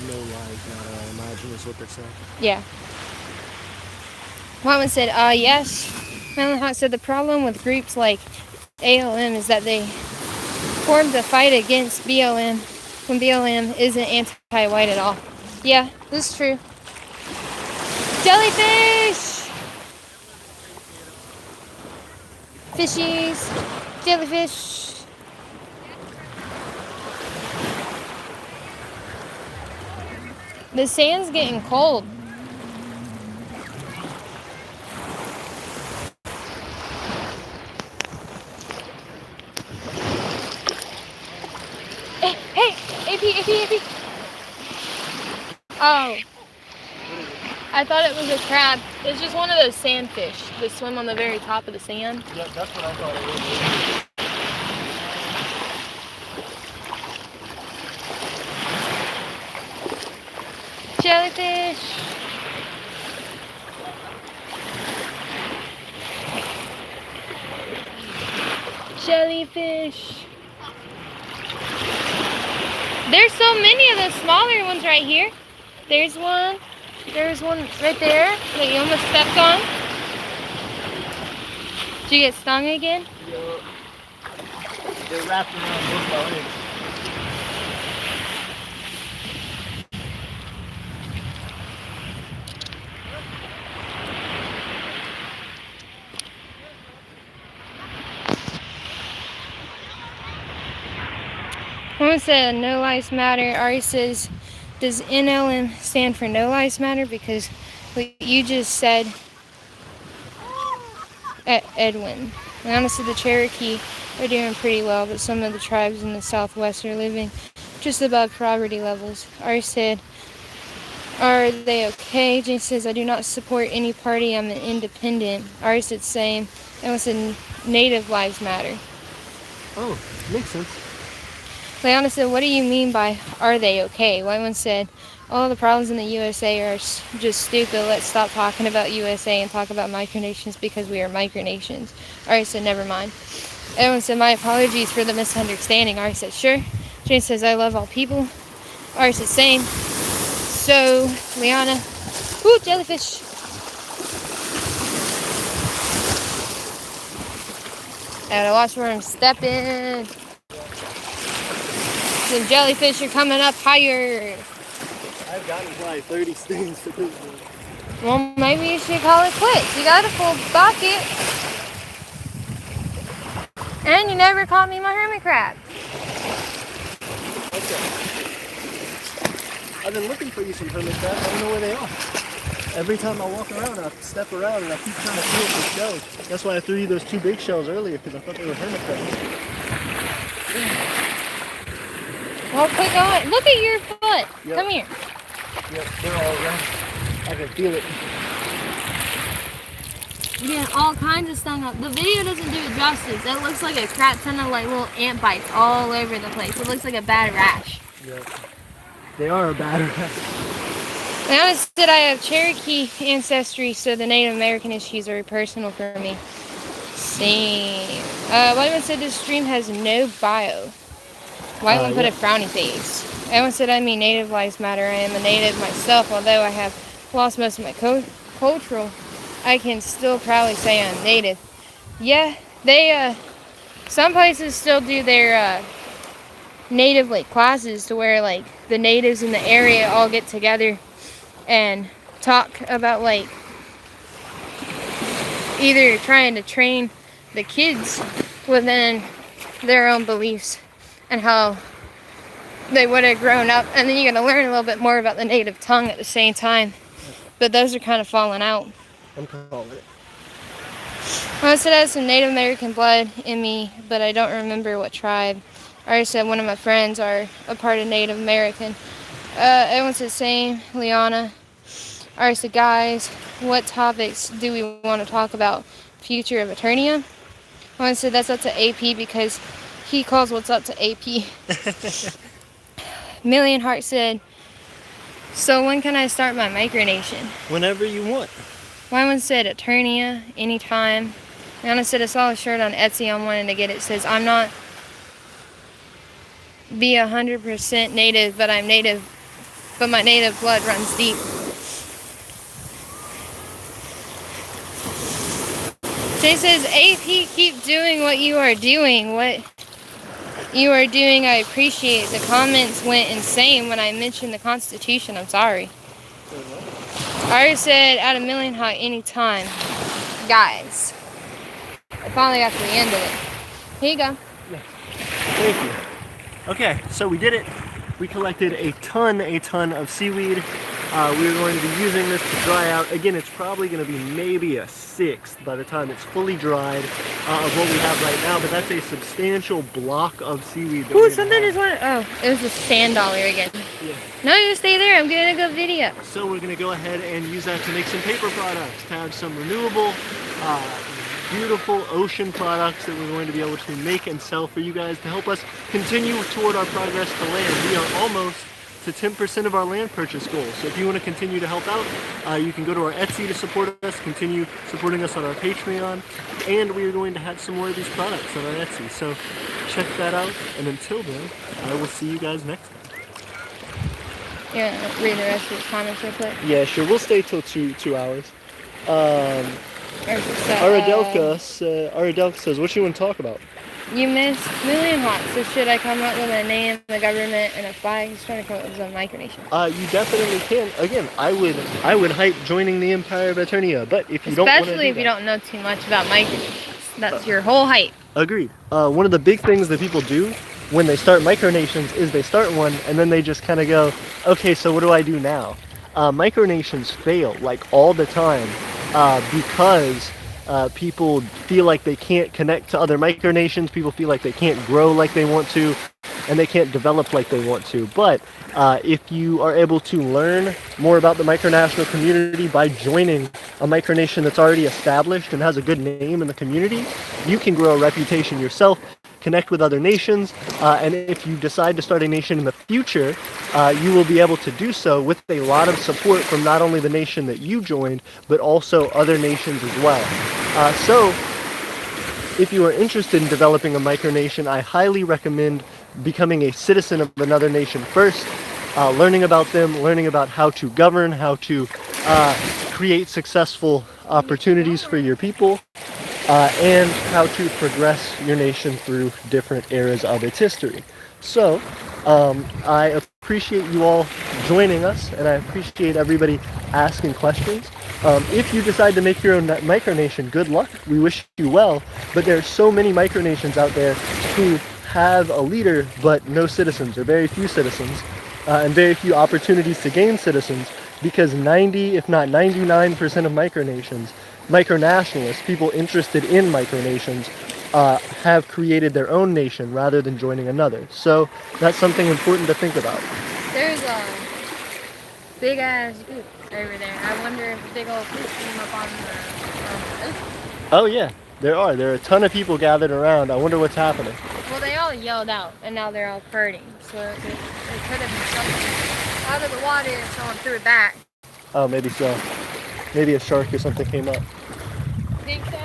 No lies matter, I imagine is what they're saying. Yeah. One said, yes. Melon said, the problem with groups like ALM is that they formed a fight against BLM when BLM isn't anti-white at all. Yeah, this is true. Jellyfish! Fishies. Jellyfish. The sand's getting cold. Hey, AP. Oh. I I thought it was a crab. It's just one of those sandfish that swim on the very top of the sand. Yep, that's what I thought it was. Jellyfish. Jellyfish. There's so many of the smaller ones right here. There's one right there that you almost stepped on. Did you get stung again? Yep. They're wrapped around both my legs. Someone said no lives matter. Ari says, does NLM stand for no lives matter? Because what you just said, Edwin. And honestly, the Cherokee are doing pretty well, but some of the tribes in the Southwest are living just above poverty levels. Ari said, are they okay? Jane says, I do not support any party. I'm an independent. Ari said, same. Edwin said, Native lives matter. Oh, makes sense. Leona said, what do you mean by, are they okay? Wyman said, all the problems in the USA are just stupid. Let's stop talking about USA and talk about micronations because we are micronations. Ari said, never mind. Everyone said, my apologies for the misunderstanding. Ari said, sure. Jane says, I love all people. Ari said, same. So, Leona, ooh, jellyfish. I gotta watch where I'm stepping. The jellyfish are coming up higher. I've gotten probably 30 stings for this one. Well, maybe you should call it quits. You got a full bucket. And you never caught me my hermit crab. Okay. I've been looking for you some hermit crabs. I don't know where they are. Every time I walk around, I step around and I keep trying to feel for shells. That's why I threw you those 2 big shells earlier, because I thought they were hermit crabs. Well, quit going. Look at your foot. Yep. Come here. Yep, they're all around. I can feel it. Yeah, all kinds of stung up. The video doesn't do it justice. It looks like a crap ton of like little ant bites all over the place. It looks like a bad rash. Yep. They are a bad rash. I honestly said I have Cherokee ancestry, so the Native American issues are personal for me. Same. Wyman said this stream has no bio. Wyman put a frowny face. Everyone said I mean Native lives matter. I am a Native myself, although I have lost most of my cultural. I can still proudly say I'm Native. Yeah, they some places still do their Native like classes to where like the natives in the area all get together and talk about like either trying to train the kids within their own beliefs and how they would have grown up, and then you're going to learn a little bit more about the native tongue at the same time. But those are kind of falling out. I'm calling it. I said I had some Native American blood in me, but I don't remember what tribe. I already said one of my friends are a part of Native American. Everyone said same. Liana. I already said, guys, what topics do we want to talk about? Future of Aeternia. I said that's up to AP because he calls what's up to AP. Million Heart said, so when can I start my micronation? Whenever you want. Wyman said Aeternia, anytime. Anna said I saw a shirt on Etsy, I'm wanting to get it. It says, I'm not be 100% native, but I'm native, but my native blood runs deep. Jay says, AP, keep doing what you are doing. What you are doing, I appreciate. The comments went insane when I mentioned the Constitution. I'm sorry. I already said at a million hot anytime. Guys, I finally got to the end of it. Here you go. Yeah. Thank you. Okay, so we did it. We collected a ton of seaweed. We're going to be using this to dry out. Again, it's probably going to be maybe a sixth by the time it's fully dried of what we have right now, but that's a substantial block of seaweed. That Ooh, something just went. Oh, it was a sand dollar again. Yeah. No, you stay there. I'm getting a good video. So we're going to go ahead and use that to make some paper products, to have some renewable, beautiful ocean products that we're going to be able to make and sell for you guys to help us continue toward our progress to land. We are almost to 10% of our land purchase goal. So if you want to continue to help out, you can go to our Etsy to support us, continue supporting us on our Patreon, and we are going to have some more of these products on our Etsy. So check that out, and until then, I will see you guys next time. Yeah, read the rest of the comments real quick. Yeah, sure. We'll stay till two hours. Aradelka says, what do you want to talk about? You missed Million Hawk, so should I come up with a name, the government, and a flag? He's trying to come up with a micronation. You definitely can. Again, I would hype joining the Empire of Aeternia, but if you don't want to especially if you don't know too much about micronations, that's your whole hype. Agreed. One of the big things that people do when they start micronations is they start one and then they just kind of go, okay, so what do I do now? Micronations fail like all the time because people feel like they can't connect to other micronations, people feel like they can't grow like they want to, and they can't develop like they want to. But if you are able to learn more about the micronational community by joining a micronation that's already established and has a good name in the community, you can grow a reputation yourself, connect with other nations, and if you decide to start a nation in the future, you will be able to do so with a lot of support from not only the nation that you joined, but also other nations as well. So, if you are interested in developing a micronation, I highly recommend becoming a citizen of another nation first, learning about them, learning about how to govern, how to create successful opportunities for your people, and how to progress your nation through different eras of its history. So, I appreciate you all joining us, and I appreciate everybody asking questions. If you decide to make your own micronation, good luck. We wish you well, but there are so many micronations out there who have a leader but no citizens, or very few citizens, and very few opportunities to gain citizens, because 90, if not 99% of micronations, micronationalists, people interested in micronations, have created their own nation rather than joining another. So that's something important to think about. There's a big ass goop over there. I wonder if a big old goop came up on the ocean. Oh yeah, there are a ton of people gathered around. I wonder what's happening. Well, they all yelled out, and now they're all hurting. So it could have been something out of the water and someone threw it back. Oh, maybe so. Maybe a shark or something came up. Think so?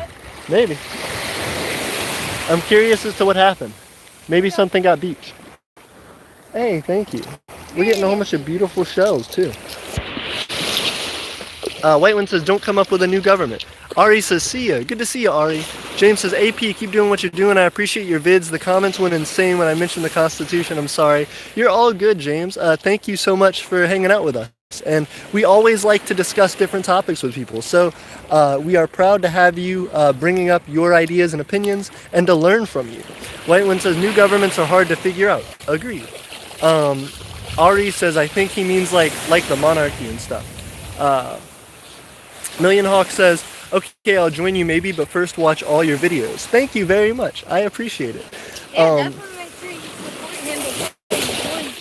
Maybe. I'm curious as to what happened. Maybe something got beached. Hey, thank you. We're getting a whole bunch of beautiful shells, too. White One says, don't come up with a new government. Ari says, see ya. Good to see you, Ari. James says, AP, keep doing what you're doing. I appreciate your vids. The comments went insane when I mentioned the Constitution. I'm sorry. You're all good, James. Thank you so much for hanging out with us. And we always like to discuss different topics with people. So we are proud to have you bringing up your ideas and opinions and to learn from you. White One says, new governments are hard to figure out. Agreed. Ari says, I think he means like the monarchy and stuff. Million Hawk says, okay, I'll join you maybe, but first watch all your videos. Thank you very much. I appreciate it. Yeah, definitely make sure you support him to join.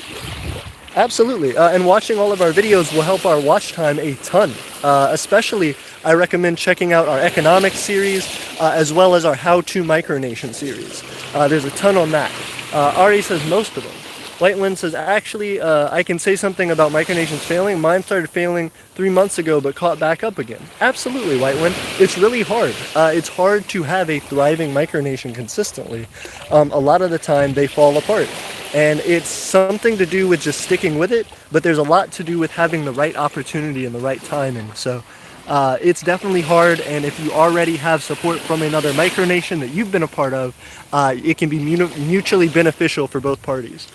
Absolutely. And watching all of our videos will help our watch time a ton. Especially, I recommend checking out our economics series, as well as our how-to micronation series. There's a ton on that. Ari says most of them. Whiteland says, actually, I can say something about micronations failing. Mine started failing 3 months ago, but caught back up again. Absolutely, Whiteland. It's really hard. It's hard to have a thriving micronation consistently. A lot of the time, they fall apart. And it's something to do with just sticking with it, but there's a lot to do with having the right opportunity and the right timing. So it's definitely hard, and if you already have support from another micronation that you've been a part of, it can be mutually beneficial for both parties.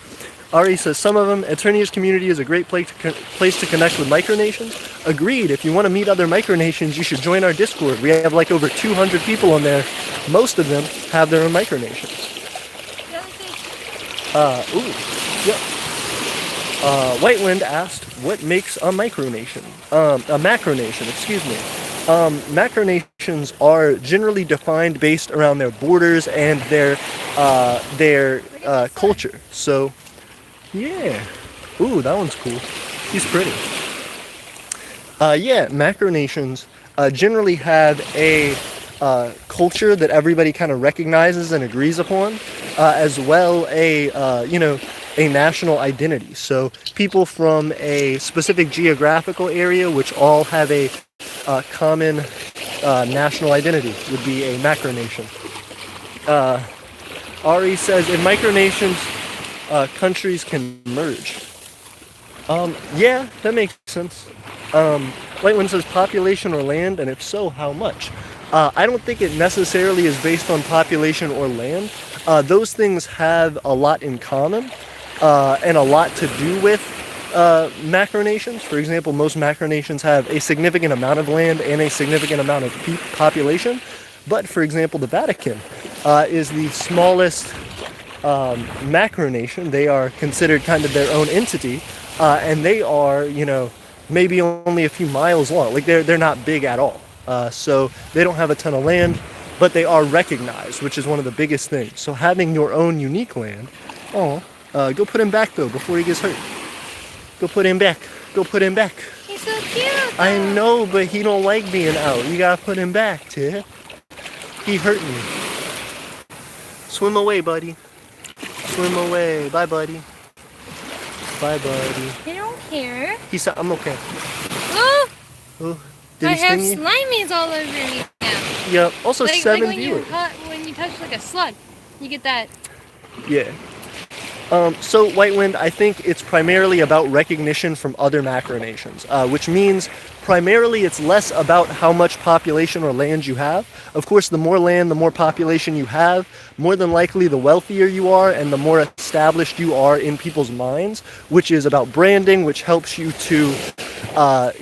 Ari says, some of them, Aeternia's community is a great place to connect with micronations. Agreed. If you want to meet other micronations, you should join our Discord. We have like over 200 people on there. Most of them have their own micronations. Ooh, yep. Whiteland asked, what makes a micronation? A macronation, excuse me. Macronations are generally defined based around their borders and their culture. So, yeah. Ooh, that one's cool. He's pretty. Yeah, macronations generally have a culture that everybody kind of recognizes and agrees upon, as well a national identity. So people from a specific geographical area, which all have a common national identity, would be a macronation. Ari says, in micronations, countries can merge. Yeah, that makes sense. Whiteman says population or land, and if so, how much? I don't think it necessarily is based on population or land. Those things have a lot in common and a lot to do with macronations. For example, most macronations have a significant amount of land and a significant amount of population. But for example, the Vatican is the smallest macronation. They are considered kind of their own entity, and they are, maybe only a few miles long. Like they're not big at all. So they don't have a ton of land, but they are recognized, which is one of the biggest things. So having your own unique land. Go put him back though before he gets hurt. Go put him back. Go put him back. He's so cute. I know, but he don't like being out. You gotta put him back, Tiff. He hurt me. Swim away, buddy. Swim away. Bye, buddy. Bye, buddy. I don't care. He said, I'm okay. Oh! Oh, did I he have sting you? slimies all over me now. Yeah, also Like 7 when viewers. when you touch like a slug, you get that. Yeah. So Whitewind, I think it's primarily about recognition from other macronations, which means primarily it's less about how much population or land you have. Of course, the more land, the more population you have, more than likely the wealthier you are and the more established you are in people's minds, which is about branding, which helps you to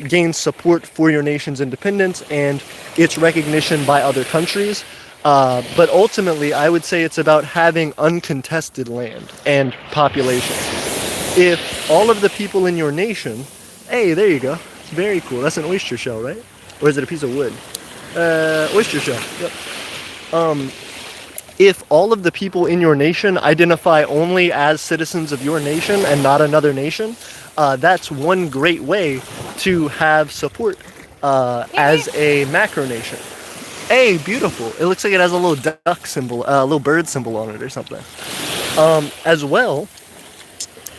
gain support for your nation's independence and its recognition by other countries. But ultimately, I would say it's about having uncontested land and population. If all of the people in your nation, hey, there you go. Very cool. That's an oyster shell, right? Or is it a piece of wood? Oyster shell. Yep. If all of the people in your nation identify only as citizens of your nation and not another nation, that's one great way to have support as a macronation. Hey, beautiful. It looks like it has a little duck symbol, a little bird symbol on it or something. As well,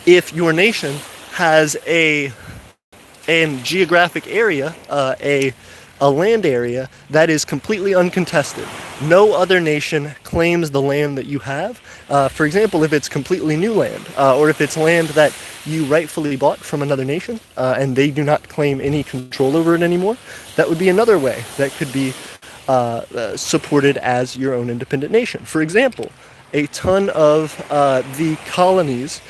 if your nation has a geographic area, a land area that is completely uncontested. No other nation claims the land that you have. For example, if it's completely new land, or if it's land that you rightfully bought from another nation, and they do not claim any control over it anymore, that would be another way that could be supported as your own independent nation. For example, a ton of the colonies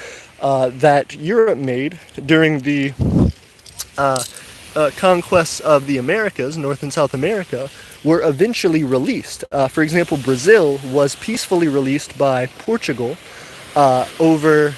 that Europe made during the conquests of the Americas, North and South America, were eventually released. For example, Brazil was peacefully released by Portugal over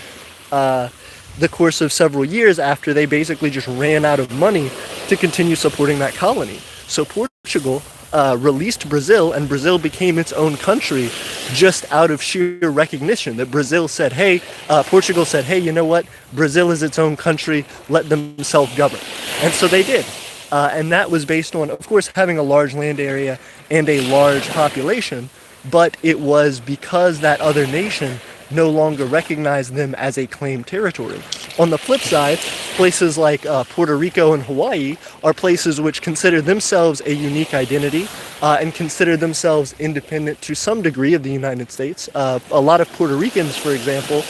the course of several years after they basically just ran out of money to continue supporting that colony. So Portugal released Brazil, and Brazil became its own country just out of sheer recognition that Brazil said, hey, Portugal said, hey, you know what? Brazil is its own country, let them self-govern. And so they did. And that was based on, of course, having a large land area and a large population, but it was because that other nation no longer recognized them as a claimed territory. On the flip side, places like Puerto Rico and Hawaii are places which consider themselves a unique identity and consider themselves independent to some degree of the United States. A lot of Puerto Ricans, for example,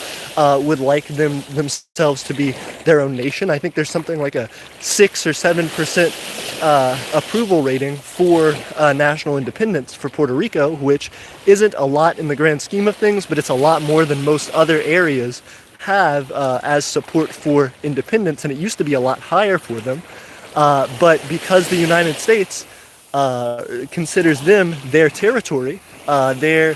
would like themselves to be their own nation. I think there's something like a 6 or 7% approval rating for national independence for Puerto Rico, which isn't a lot in the grand scheme of things, but it's a lot more than most other areas have as support for independence, and it used to be a lot higher for them. But because the United States considers them their territory, their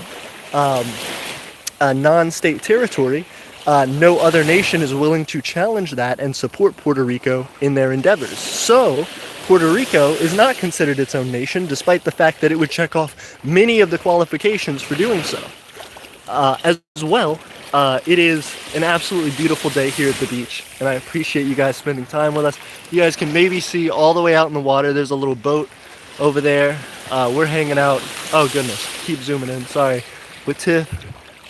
non-state territory, no other nation is willing to challenge that and support Puerto Rico in their endeavors. So Puerto Rico is not considered its own nation, despite the fact that it would check off many of the qualifications for doing so. As well, it is an absolutely beautiful day here at the beach, and I appreciate you guys spending time with us. You guys can maybe see all the way out in the water. There's a little boat over there. We're hanging out. Oh goodness, keep zooming in, sorry. With Tiff,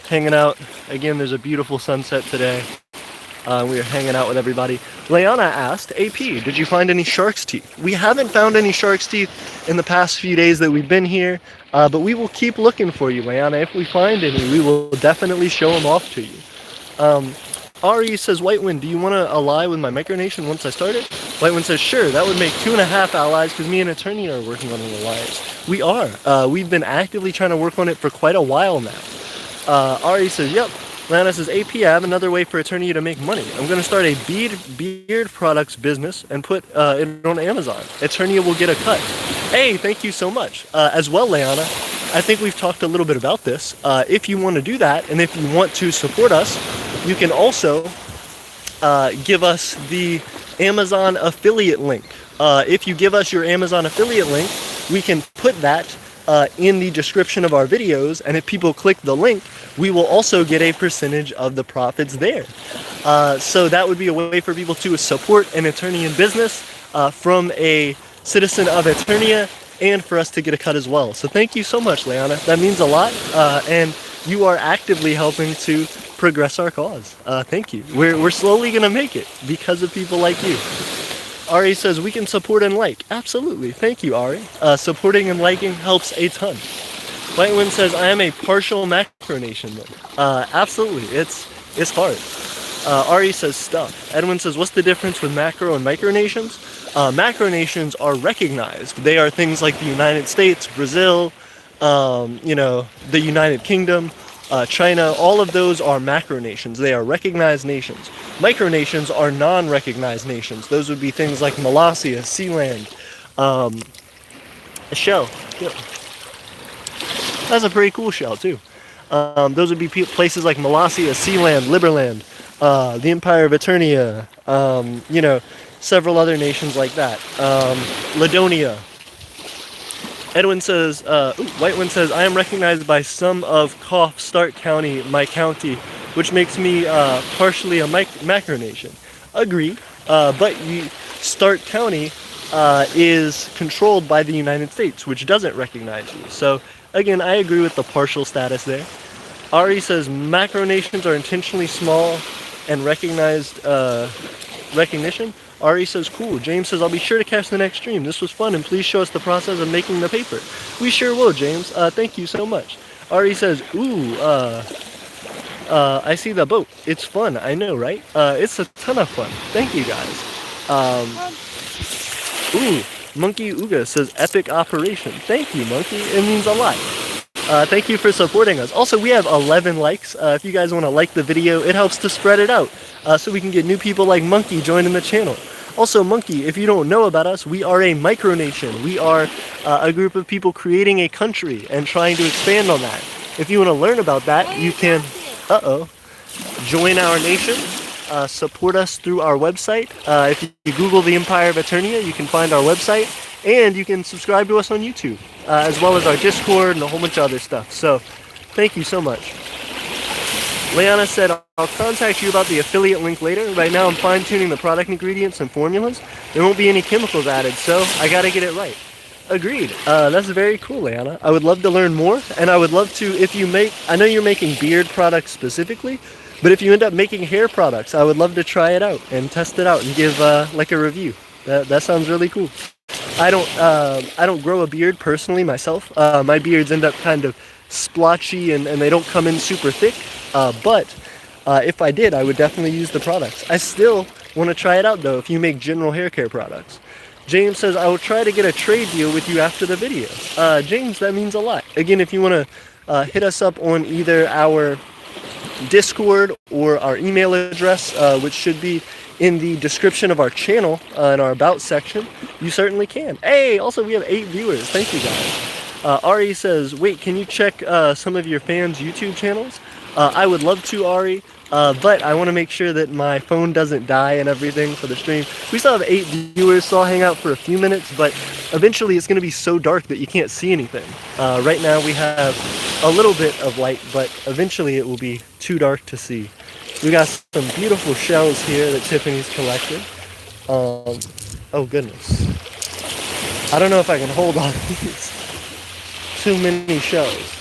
hanging out. Again, there's a beautiful sunset today. We are hanging out with everybody. Leanna asked, AP, did you find any shark's teeth? We haven't found any shark's teeth in the past few days that we've been here, but we will keep looking for you, Leanna. If we find any, we will definitely show them off to you. Ari says, Whitewind, do you want to ally with my Micronation once I start it? Whitewind says, sure, that would make 2.5 allies because me and Aeternia are working on an alliance. We are. We've been actively trying to work on it for quite a while now. Ari says, yep. Lana says, AP, I have another way for Aeternia to make money. I'm going to start a beard products business and put it on Amazon. Aeternia will get a cut. Hey, thank you so much. As well, Leanna, I think we've talked a little bit about this. If you want to do that, and if you want to support us, you can also give us the Amazon affiliate link. If you give us your Amazon affiliate link, we can put that in the description of our videos, and if people click the link, we will also get a percentage of the profits there. So that would be a way for people to support an Aeternian business from a citizen of Aeternia, and for us to get a cut as well. So thank you so much, Leanna. That means a lot, and you are actively helping to progress our cause. Thank you. We're slowly going to make it because of people like you. Ari says, we can support and like. Absolutely. Thank you, Ari. Supporting and liking helps a ton. Whitewind says, I am a partial Macronation then. Absolutely. It's hard. Ari says, stuff. Edwin says, what's the difference with macro and micronations? Macronations are recognized. They are things like the United States, Brazil, the United Kingdom, China. All of those are macronations. They are recognized nations. Micronations are non-recognized nations. Those would be things like Molossia, Sealand, a shell. Yeah. That's a pretty cool shell too. Those would be places like Molossia, Sealand, Liberland, the Empire of Aeternia, several other nations like that. Ladonia. Edwin says, Whitewind says, I am recognized by some of Stark County, my county, which makes me partially a Macronation. Agreed, but Stark County is controlled by the United States, which doesn't recognize you. So again, I agree with the partial status there. Ari says, Macronations are intentionally small and recognized recognition. Ari says, cool. James says, I'll be sure to catch the next stream. This was fun, and please show us the process of making the paper. We sure will, James. Thank you so much. Ari says, ooh, I see the boat. It's fun. I know, right? It's a ton of fun. Thank you, guys. Monkey Uga says, epic operation. Thank you, Monkey. It means a lot. Thank you for supporting us. Also, we have 11 likes. If you guys want to like the video, it helps to spread it out so we can get new people like Monkey joining the channel. Also, Monkey, if you don't know about us, we are a micronation. We are a group of people creating a country and trying to expand on that. If you want to learn about that, you can join our nation, support us through our website. If you Google the Empire of Aeternia, you can find our website, and you can subscribe to us on YouTube, as well as our Discord and a whole bunch of other stuff. So, thank you so much. Leanna said, I'll contact you about the affiliate link later. Right now I'm fine-tuning the product ingredients and formulas. There won't be any chemicals added, so I gotta get it right. Agreed. That's very cool, Leanna. I would love to learn more, and I would love to, if you I know you're making beard products specifically, but if you end up making hair products, I would love to try it out and test it out and give like a review. That sounds really cool. I don't grow a beard personally myself. My beards end up kind of splotchy and they don't come in super thick. But if I did, I would definitely use the products. I still want to try it out though if you make general hair care products. James says, I will try to get a trade deal with you after the video. James, that means a lot. Again, if you want to hit us up on either our Discord or our email address, which should be in the description of our channel in our About section, you certainly can. Hey, also we have 8 viewers. Thank you guys. Ari says, wait, can you check some of your fans' YouTube channels? I would love to, Ari, but I want to make sure that my phone doesn't die and everything for the stream. We still have 8 viewers, so I'll hang out for a few minutes, but eventually it's going to be so dark that you can't see anything. Right now we have a little bit of light, but eventually it will be too dark to see. We got some beautiful shells here that Tiffany's collected. Oh goodness. I don't know if I can hold on these. Too many shells.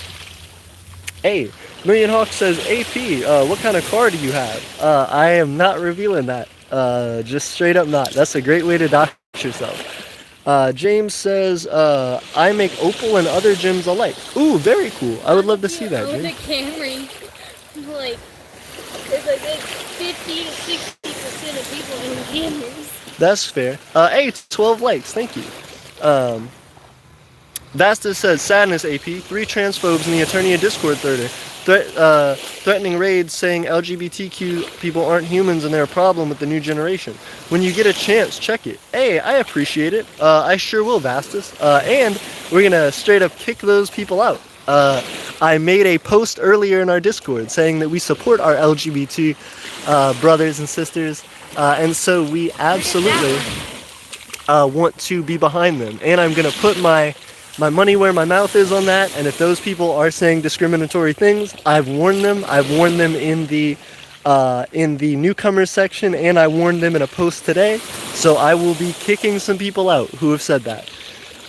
Hey, Million Hawk says, AP, what kind of car do you have? I am not revealing that. Just straight up not. That's a great way to dox yourself. James says, I make Opal and other gems alike. Ooh, very cool. I would love to see that, James. The Camry, like, there's like 50 to 60% of people in Camrys. That's fair. Hey, 12 likes. Thank you. Vasta says, sadness, AP. 3 transphobes in the Aeternia Discord threatening raids saying LGBTQ people aren't humans and they're a problem with the new generation. When you get a chance, check it. Hey, I appreciate it. I sure will, Vastus. And we're going to straight up kick those people out. I made a post earlier in our Discord saying that we support our LGBT brothers and sisters. And so we absolutely want to be behind them. And I'm going to put my money where my mouth is on that, and if those people are saying discriminatory things, I've warned them. I've warned them in the newcomers section, and I warned them in a post today. So I will be kicking some people out who have said that.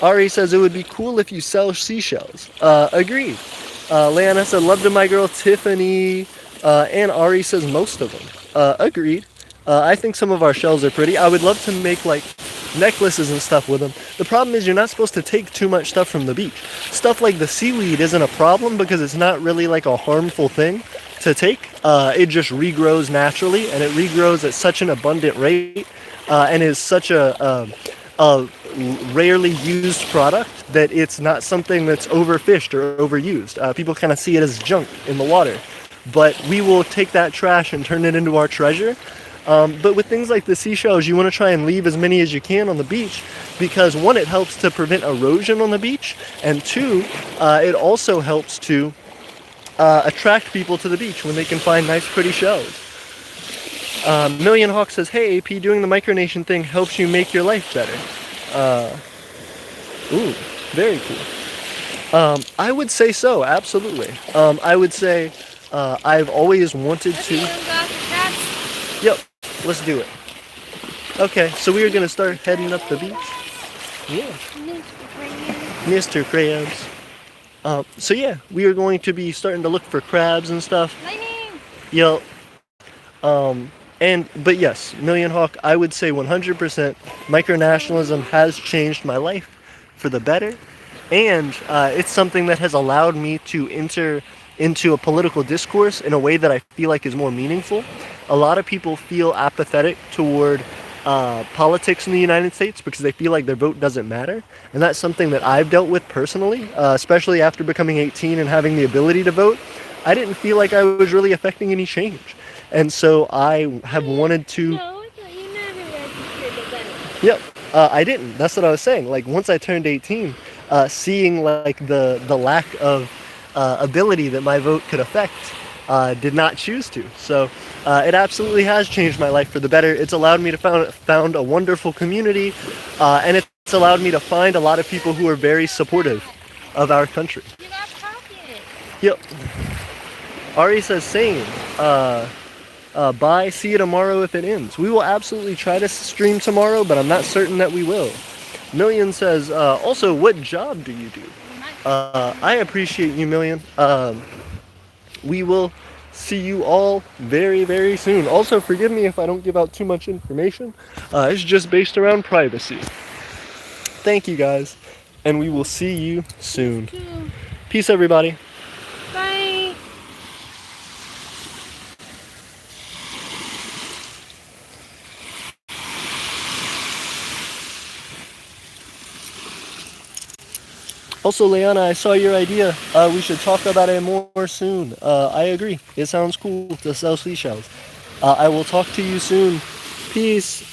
Ari says it would be cool if you sell seashells. Agreed. Leanna said love to my girl Tiffany, and Ari says most of them. Agreed. I think some of our shells are pretty. I would love to make like necklaces and stuff with them. The problem is you're not supposed to take too much stuff from the beach. Stuff like the seaweed isn't a problem because it's not really like a harmful thing to take. It just regrows naturally, and it regrows at such an abundant rate, and is such a rarely used product that it's not something that's overfished or overused. People kind of see it as junk in the water, but we will take that trash and turn it into our treasure. But with things like the seashells, you want to try and leave as many as you can on the beach because, one, it helps to prevent erosion on the beach, and 2, it also helps to attract people to the beach when they can find nice, pretty shells. Million Hawk says, hey, AP, doing the micronation thing helps you make your life better. Ooh, very cool. I would say so, absolutely. I would say I've always wanted to... Yep. Let's do it. Okay, so we are going to start heading up the beach. Yeah. Mr. Krabs. So yeah, we are going to be starting to look for crabs and stuff. Yep. But yes, Million Hawk, I would say 100% micronationalism has changed my life for the better. And it's something that has allowed me to enter into a political discourse in a way that I feel like is more meaningful. A lot of people feel apathetic toward politics in the United States because they feel like their vote doesn't matter. And that's something that I've dealt with personally, especially after becoming 18 and having the ability to vote. I didn't feel like I was really affecting any change. And so I have wanted to... No, I thought you never registered to vote. Yep, I didn't. That's what I was saying. Like, once I turned 18, seeing like the lack of ability that my vote could affect, did not choose to. So it absolutely has changed my life for the better. It's allowed me to found a wonderful community, and it's allowed me to find a lot of people who are very supportive of our country. You got pockets. Yep. Ari says same. Bye. See you tomorrow if it ends. We will absolutely try to stream tomorrow, but I'm not certain that we will. Million says, also, what job do you do? I appreciate you, Million. We will see you all very, very soon. Also, forgive me if I don't give out too much information. It's just based around privacy. Thank you, guys, and we will see you soon. Peace, everybody. Bye. Also, Leanna, I saw your idea. We should talk about it more soon. I agree. It sounds cool to sell seashells. I will talk to you soon. Peace.